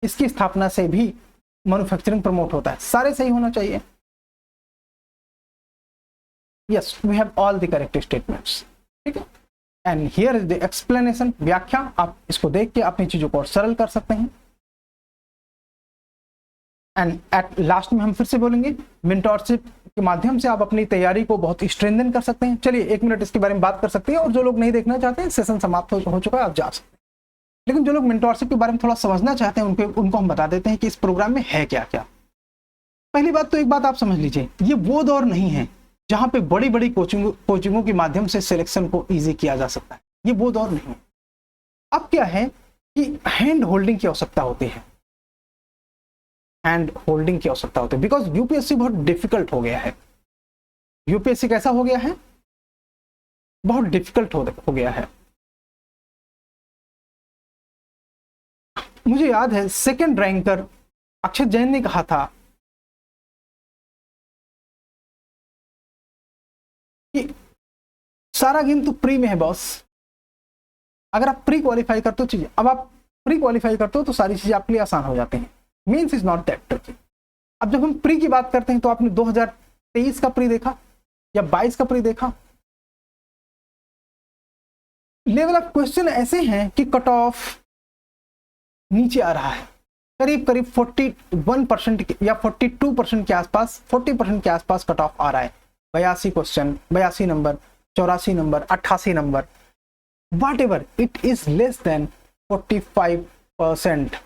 इसकी स्थापना से भी मैन्युफैक्चरिंग प्रमोट होता है। सारे सही होना चाहिए। Yes, we have all the correct statements, ठीक है। And here is the explanation, व्याख्या। आप इसको देख के अपनी चीजों को और सरल कर सकते हैं। एंड एट लास्ट में हम फिर से बोलेंगे, मेंटरशिप के माध्यम से आप अपनी तैयारी को बहुत स्ट्रेंथन कर सकते हैं। चलिए 1 मिनट इसके बारे में बात कर सकते हैं, और जो लोग नहीं देखना चाहते हैं सेशन समाप्त हो चुका है, आप जा सकते हैं। लेकिन जो लोग मेंटरशिप के बारे में थोड़ा समझना चाहते हैं उनको हम बता देते हैं कि इस प्रोग्राम में है क्या क्या। पहली बात तो एक बात आप समझ लीजिए, ये वो दौर नहीं है जहां पे बड़ी बड़ी कोचिंगों के माध्यम से सिलेक्शन को ईजी किया जा सकता है, ये वो दौर नहीं है। अब क्या है कि हैंड होल्डिंग की आवश्यकता होती है, हैंड होल्डिंग की आवश्यकता होती है, बिकॉज यूपीएससी बहुत डिफिकल्ट हो गया है। यूपीएससी कैसा हो गया है, बहुत डिफिकल्ट हो गया है। मुझे याद है सेकंड रैंकर अक्षय जैन ने कहा था कि सारा गेम तो प्री में है बॉस, अगर आप प्री क्वालिफाई करते हो चीजें, अब आप प्री क्वालिफाई करते हो तो सारी चीजें आपके लिए आसान हो जाती हैं। Means is not that tricky. अब जब हम प्री की बात करते हैं तो आपने 2023 का प्री देखा या 22 का प्री देखा, लेवल ऑफ क्वेश्चन ऐसे हैं कि कट ऑफ नीचे आ रहा है, करीब करीब 41% या 42% के आसपास, 40% के आसपास कट ऑफ आ रहा है। 82 question, 82 number, 84 number, 88 number, what ever, it is less than 45%।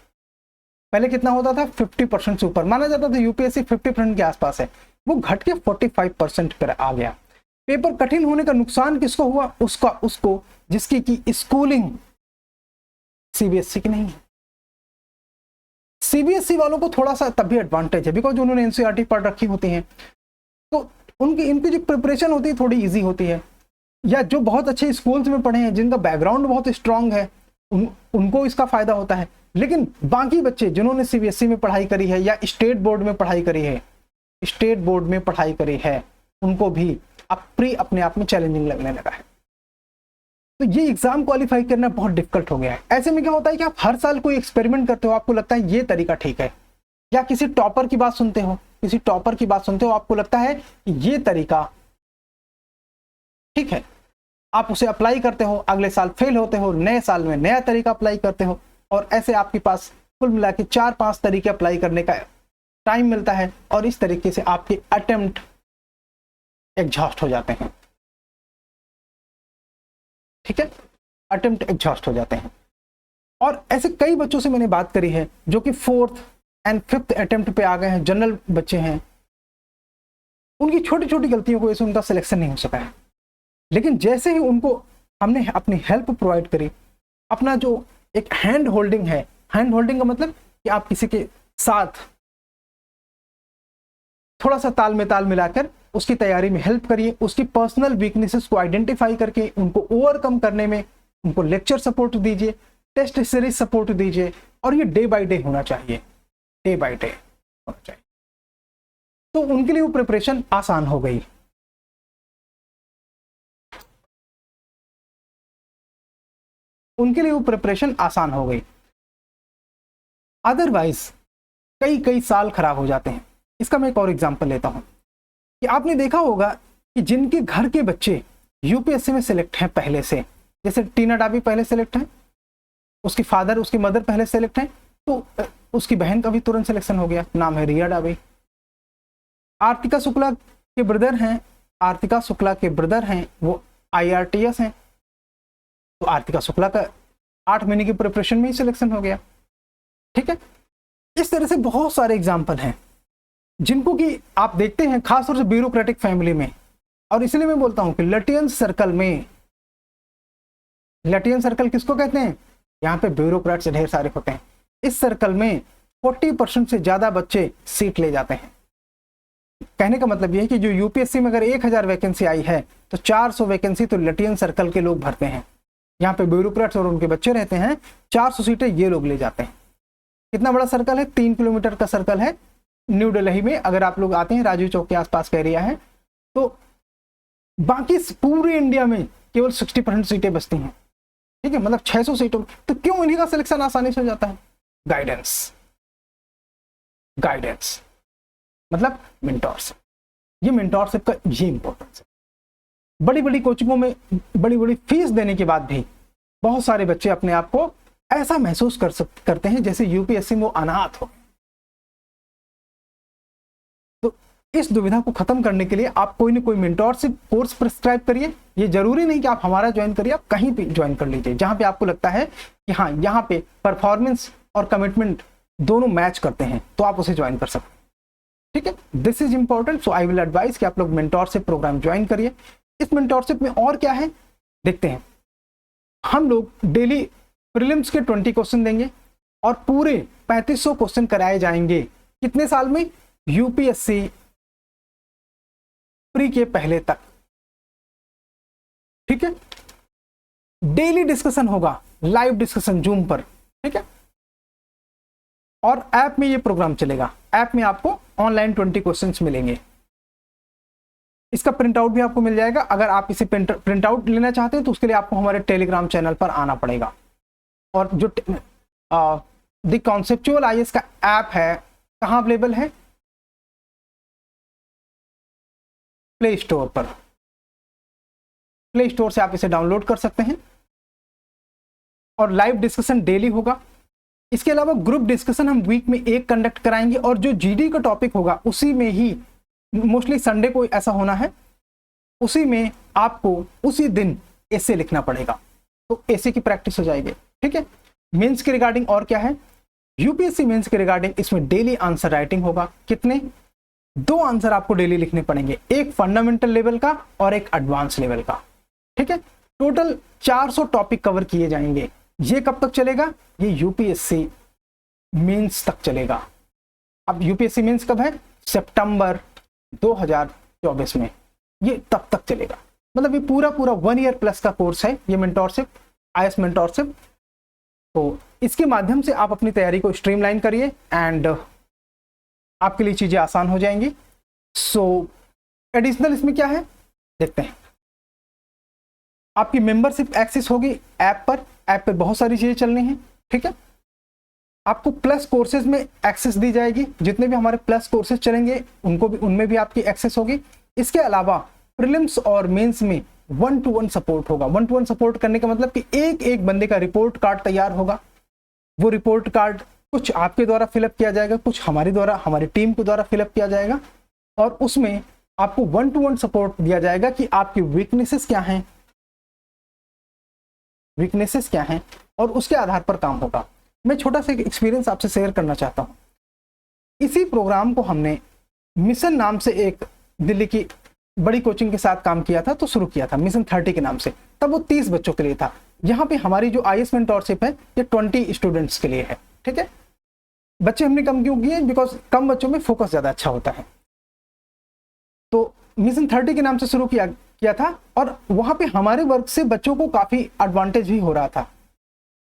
पहले कितना होता था, 50% से ऊपर माना जाता था, यूपीएससी 50% के आसपास है, वो घट के 45% पर आ गया। पेपर कठिन होने का नुकसान किसको हुआ, उसको जिसकी की स्कूलिंग सीबीएसई की नहीं है। सीबीएसई वालों को थोड़ा सा तब भी एडवांटेज है, बिकॉज उन्होंने एनसीईआरटी पढ़ रखी होती हैं, तो इनकी जो प्रिपरेशन होती है थोड़ी इजी होती है, या जो बहुत अच्छे स्कूल्स में पढ़े हैं, जिनका बैकग्राउंड बहुत स्ट्रांग है, उनको इसका फायदा होता है। लेकिन बाकी बच्चे जिन्होंने सीबीएसई में पढ़ाई करी है या स्टेट बोर्ड में पढ़ाई करी है, उनको भी अब प्री अपने आप में चैलेंजिंग लगने लगा है। तो ये एग्जाम क्वालिफाई करना बहुत डिफिकल्ट हो गया है। ऐसे में क्या होता है कि आप हर साल कोई एक्सपेरिमेंट करते हो, आपको लगता है ये तरीका ठीक है, या किसी टॉपर की बात सुनते हो, आपको लगता है कि ये तरीका ठीक है, आप उसे अप्लाई करते हो, अगले साल फेल होते हो, नए साल में नया तरीका अप्लाई करते हो, और ऐसे आपके पास कुल मिला के 4-5 तरीके अप्लाई करने का टाइम मिलता है, और इस तरीके से आपके अटेम्प्ट एग्जॉस्ट हो जाते हैं। ठीक है, अटेम्प्ट एग्जॉस्ट हो जाते हैं। और ऐसे कई बच्चों से मैंने बात करी है जो कि 4th एंड 5th अटेम्प्ट पे आ गए हैं, जनरल बच्चे हैं, उनकी छोटी छोटी गलतियों की वजह से उनका सिलेक्शन नहीं हो सका है। लेकिन जैसे ही उनको हमने अपनी हेल्प प्रोवाइड करी, अपना जो एक हैंड होल्डिंग है, हैंड होल्डिंग का मतलब कि आप किसी के साथ थोड़ा सा ताल में ताल मिलाकर उसकी तैयारी में हेल्प करिए, उसकी पर्सनल वीकनेसेस को आइडेंटिफाई करके उनको ओवरकम करने में उनको लेक्चर सपोर्ट दीजिए, टेस्ट सीरीज सपोर्ट दीजिए, और ये डे बाय डे होना चाहिए, डे बाय डे होना चाहिए। तो उनके लिए वो प्रिपरेशन आसान हो गई। अदरवाइज कई साल खराब हो जाते हैं। इसका मैं एक और एग्जांपल लेता हूं कि आपने देखा होगा कि जिनके घर के बच्चे यूपीएससी में सिलेक्ट हैं पहले से, जैसे टीना डाबी पहले सेलेक्ट है, उसकी मदर पहले सेलेक्ट है, तो उसकी बहन का भी तुरंत सिलेक्शन हो गया, नाम है रिया डाबी। आर्तिका शुक्ला के ब्रदर हैं, वो IRTS हैं, तो आर्तिका शुक्ला का 8 महीने की प्रिपरेशन में ही सिलेक्शन हो गया। ठीक है, इस तरह से बहुत सारे एग्जाम्पल हैं जिनको कि आप देखते हैं खासतौर से ब्यूरोक्रेटिक फैमिली में। और इसलिए मैं बोलता हूं कि लटियन सर्कल किसको कहते हैं, यहाँ पे ब्यूरोक्रेट्स ढेर सारे होते हैं। इस सर्कल में 40% से ज्यादा बच्चे सीट ले जाते हैं। कहने का मतलब यह है कि जो यूपीएससी में अगर 1000 वैकेंसी आई है तो 400 वैकेंसी तो लटियन सर्कल के लोग भरते हैं। यहाँ पे ब्यूरोक्रेट्स और उनके बच्चे रहते हैं, 400 सीटें ये लोग ले जाते हैं। कितना बड़ा सर्कल है, 3 किलोमीटर का सर्कल है न्यू दिल्ली में। अगर आप लोग आते हैं, राजीव चौक के आसपास का एरिया है, तो बाकी पूरे इंडिया में केवल 60% सीटें बचती हैं। ठीक है, मतलब 600 सीटों, तो क्यों इन्हीं का सिलेक्शन आसानी से हो जाता है, गाइडेंस मतलब मेंटोरशिप। ये मेंटोरशिप का ये इंपॉर्टेंस है। बड़ी बड़ी कोचिंगों में बड़ी बड़ी फीस देने के बाद भी बहुत सारे बच्चे अपने आप को ऐसा महसूस करते हैं जैसे यूपीएससी में वो अनाथ हो। तो इस दुविधा को खत्म करने के लिए आप कोई ना कोई मेंटोरशिप कोर्स प्रिस्क्राइब करिए। ये जरूरी नहीं कि आप हमारा ज्वाइन करिए, आप कहीं भी ज्वाइन कर लीजिए जहां पे आपको लगता है कि हाँ, यहाँ पे परफॉर्मेंस और कमिटमेंट दोनों मैच करते हैं, तो आप उसे ज्वाइन कर सकते हैं। ठीक है, this is important. So I will advice कि आप लोग मेंटोरशिप प्रोग्राम ज्वाइन करिए। इस मेंटोरशिप में और क्या है देखते हैं। हम लोग डेली प्रीलिम्स के 20 क्वेश्चन देंगे और पूरे 3500 क्वेश्चन कराए जाएंगे। कितने साल में, यूपीएससी प्री के पहले तक, ठीक है। डेली डिस्कशन होगा, लाइव डिस्कशन जूम पर, ठीक है। और ऐप में ये प्रोग्राम चलेगा। ऐप में आपको ऑनलाइन 20 क्वेश्चंस मिलेंगे। इसका प्रिंट आउट भी आपको मिल जाएगा। अगर आप इसे प्रिंट आउट लेना चाहते हैं तो उसके लिए आपको हमारे टेलीग्राम चैनल पर आना पड़ेगा। और जो द कॉन्सेप्चुअल आईएएस का ऐप है कहाँ अवेलेबल है? प्ले स्टोर पर। प्ले स्टोर से आप इसे डाउनलोड कर सकते हैं। और लाइव डिस्कशन डेली होगा। इसके अलावा ग्रुप डिस्कशन हम वीक में एक कंडक्ट कराएंगे, और जो जीडी का टॉपिक होगा उसी में ही, मोस्टली संडे को ऐसा होना है, उसी में आपको उसी दिन एसे लिखना पड़ेगा, तो एसे की प्रैक्टिस हो जाएगी, ठीक है। मेंस के रिगार्डिंग और क्या है? यूपीएससी मेंस के रिगार्डिंग इसमें डेली आंसर राइटिंग होगा। कितने? 2 आंसर आपको डेली लिखने पड़ेंगे, एक फंडामेंटल लेवल का और एक एडवांस लेवल का, ठीक है। टोटल 400 टॉपिक कवर किए जाएंगे। ये कब तक चलेगा? ये यूपीएससी मेंस तक चलेगा। अब यूपीएससी मेंस कब है? सितंबर 2024 में, ये तब तक चलेगा। मतलब ये पूरा 1 ईयर प्लस का कोर्स है, ये मेंटोरशिप, आईएएस मेंटोरशिप। तो इसके माध्यम से आप अपनी तैयारी को स्ट्रीमलाइन करिए एंड आपके लिए चीजें आसान हो जाएंगी। सो एडिशनल इसमें क्या है देखते हैं। आपकी मेंबरशिप एक्सेस होगी ऐप पर। ऐप पर बहुत सारी चीजें चलनी हैं, ठीक है। आपको प्लस कोर्सेज में एक्सेस दी जाएगी। जितने भी हमारे प्लस कोर्सेज चलेंगे उनमें भी आपकी एक्सेस होगी। इसके अलावा प्रीलिम्स और मेंस में 1-to-1 सपोर्ट होगा। 1-to-1 सपोर्ट करने का मतलब कि एक बंदे का रिपोर्ट कार्ड तैयार होगा। वो रिपोर्ट कार्ड कुछ आपके द्वारा फिलअप किया जाएगा, कुछ हमारी टीम के द्वारा फिलअप किया जाएगा, और उसमें आपको 1-to-1 सपोर्ट दिया जाएगा कि आपकी वीकनेसेस क्या हैं, और उसके आधार पर काम होगा। मैं छोटा सा एक एक्सपीरियंस आपसे शेयर करना चाहता हूँ। इसी प्रोग्राम को हमने मिशन नाम से एक दिल्ली की बड़ी कोचिंग के साथ काम किया था, तो शुरू किया था मिशन 30 के नाम से। तब वो 30 बच्चों के लिए था। यहाँ पे हमारी जो आईएएस मेंटोरशिप है ये 20 स्टूडेंट्स के लिए है, ठीक है। बच्चे हमने कम क्यों किए? बिकॉज कम बच्चों में फोकस ज्यादा अच्छा होता है। तो मिशन 30 के नाम से शुरू किया था, और वहां पे हमारे वर्क से बच्चों को काफी एडवांटेज भी हो रहा था,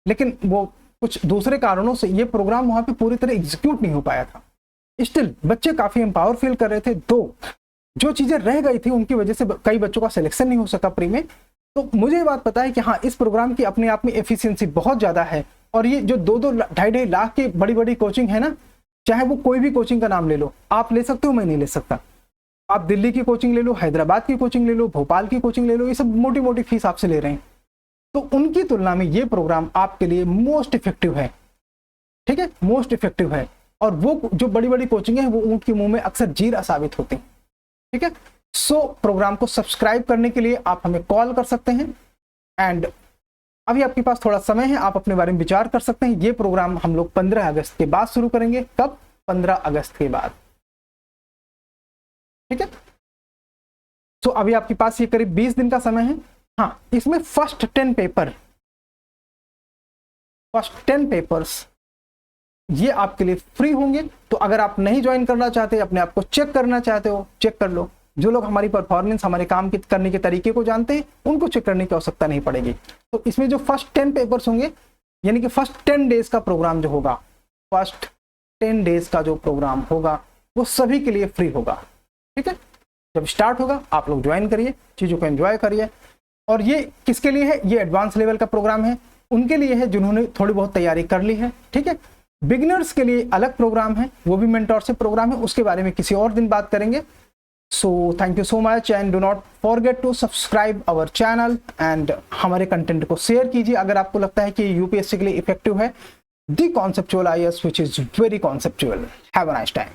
लेकिन वो कुछ दूसरे कारणों से ये प्रोग्राम वहां पे पूरी तरह एग्जीक्यूट नहीं हो पाया था। स्टिल बच्चे काफी एम्पावर फील कर रहे थे। तो जो चीजें रह गई थी उनकी वजह से कई बच्चों का सिलेक्शन नहीं हो सका प्री में। तो मुझे ये बात पता है कि हाँ, इस प्रोग्राम की अपने आप में एफिशिएंसी बहुत ज्यादा है। और ये जो 2-2 ढाई लाख की बड़ी कोचिंग है ना, चाहे वो कोई भी कोचिंग का नाम ले लो, आप ले सकते हो, मैं नहीं ले सकता। आप दिल्ली की कोचिंग ले लो, हैदराबाद की कोचिंग ले लो, भोपाल की कोचिंग ले लो, ये सब मोटी फीस आपसे ले रहे हैं। तो उनकी तुलना में ये प्रोग्राम आपके लिए मोस्ट इफेक्टिव है, ठीक है, मोस्ट इफेक्टिव है। और वो जो बड़ी कोचिंग है वो उनके मुंह में अक्सर जीरा साबित होती है, ठीक है। सो प्रोग्राम को सब्सक्राइब करने के लिए आप हमें कॉल कर सकते हैं, एंड अभी आपके पास थोड़ा समय है, आप अपने बारे में विचार कर सकते हैं। ये प्रोग्राम हम लोग 15 अगस्त के बाद शुरू करेंगे। कब? 15 अगस्त के बाद, ठीक है। तो अभी आपके पास ये करीब 20 दिन का समय है। हाँ, इसमें फर्स्ट 10 पेपर्स ये आपके लिए फ्री होंगे। तो अगर आप नहीं ज्वाइन करना चाहते, अपने आप को चेक करना चाहते हो, चेक कर लो। जो लोग हमारी परफॉर्मेंस, हमारे काम करने के तरीके को जानते हैं, उनको चेक करने की आवश्यकता नहीं पड़ेगी। तो इसमें जो फर्स्ट 10 पेपर्स होंगे, यानी कि फर्स्ट 10 डेज का प्रोग्राम जो होगा, फर्स्ट 10 डेज का जो प्रोग्राम होगा वो सभी के लिए फ्री होगा, ठीक है। जब स्टार्ट होगा आप लोग ज्वाइन करिए, चीज़ों को एंजॉय करिए। और ये किसके लिए है? ये एडवांस लेवल का प्रोग्राम है, उनके लिए है जिन्होंने थोड़ी बहुत तैयारी कर ली है, ठीक है। बिगिनर्स के लिए अलग प्रोग्राम है, वो भी मेंटोरशिप प्रोग्राम है, उसके बारे में किसी और दिन बात करेंगे। So thank you so much and do not forget to subscribe our channel and हमारे कंटेंट को शेयर कीजिए अगर आपको लगता है कि यूपीएससी के लिए इफेक्टिव है। The conceptual IAS which is very conceptual. Have a nice time.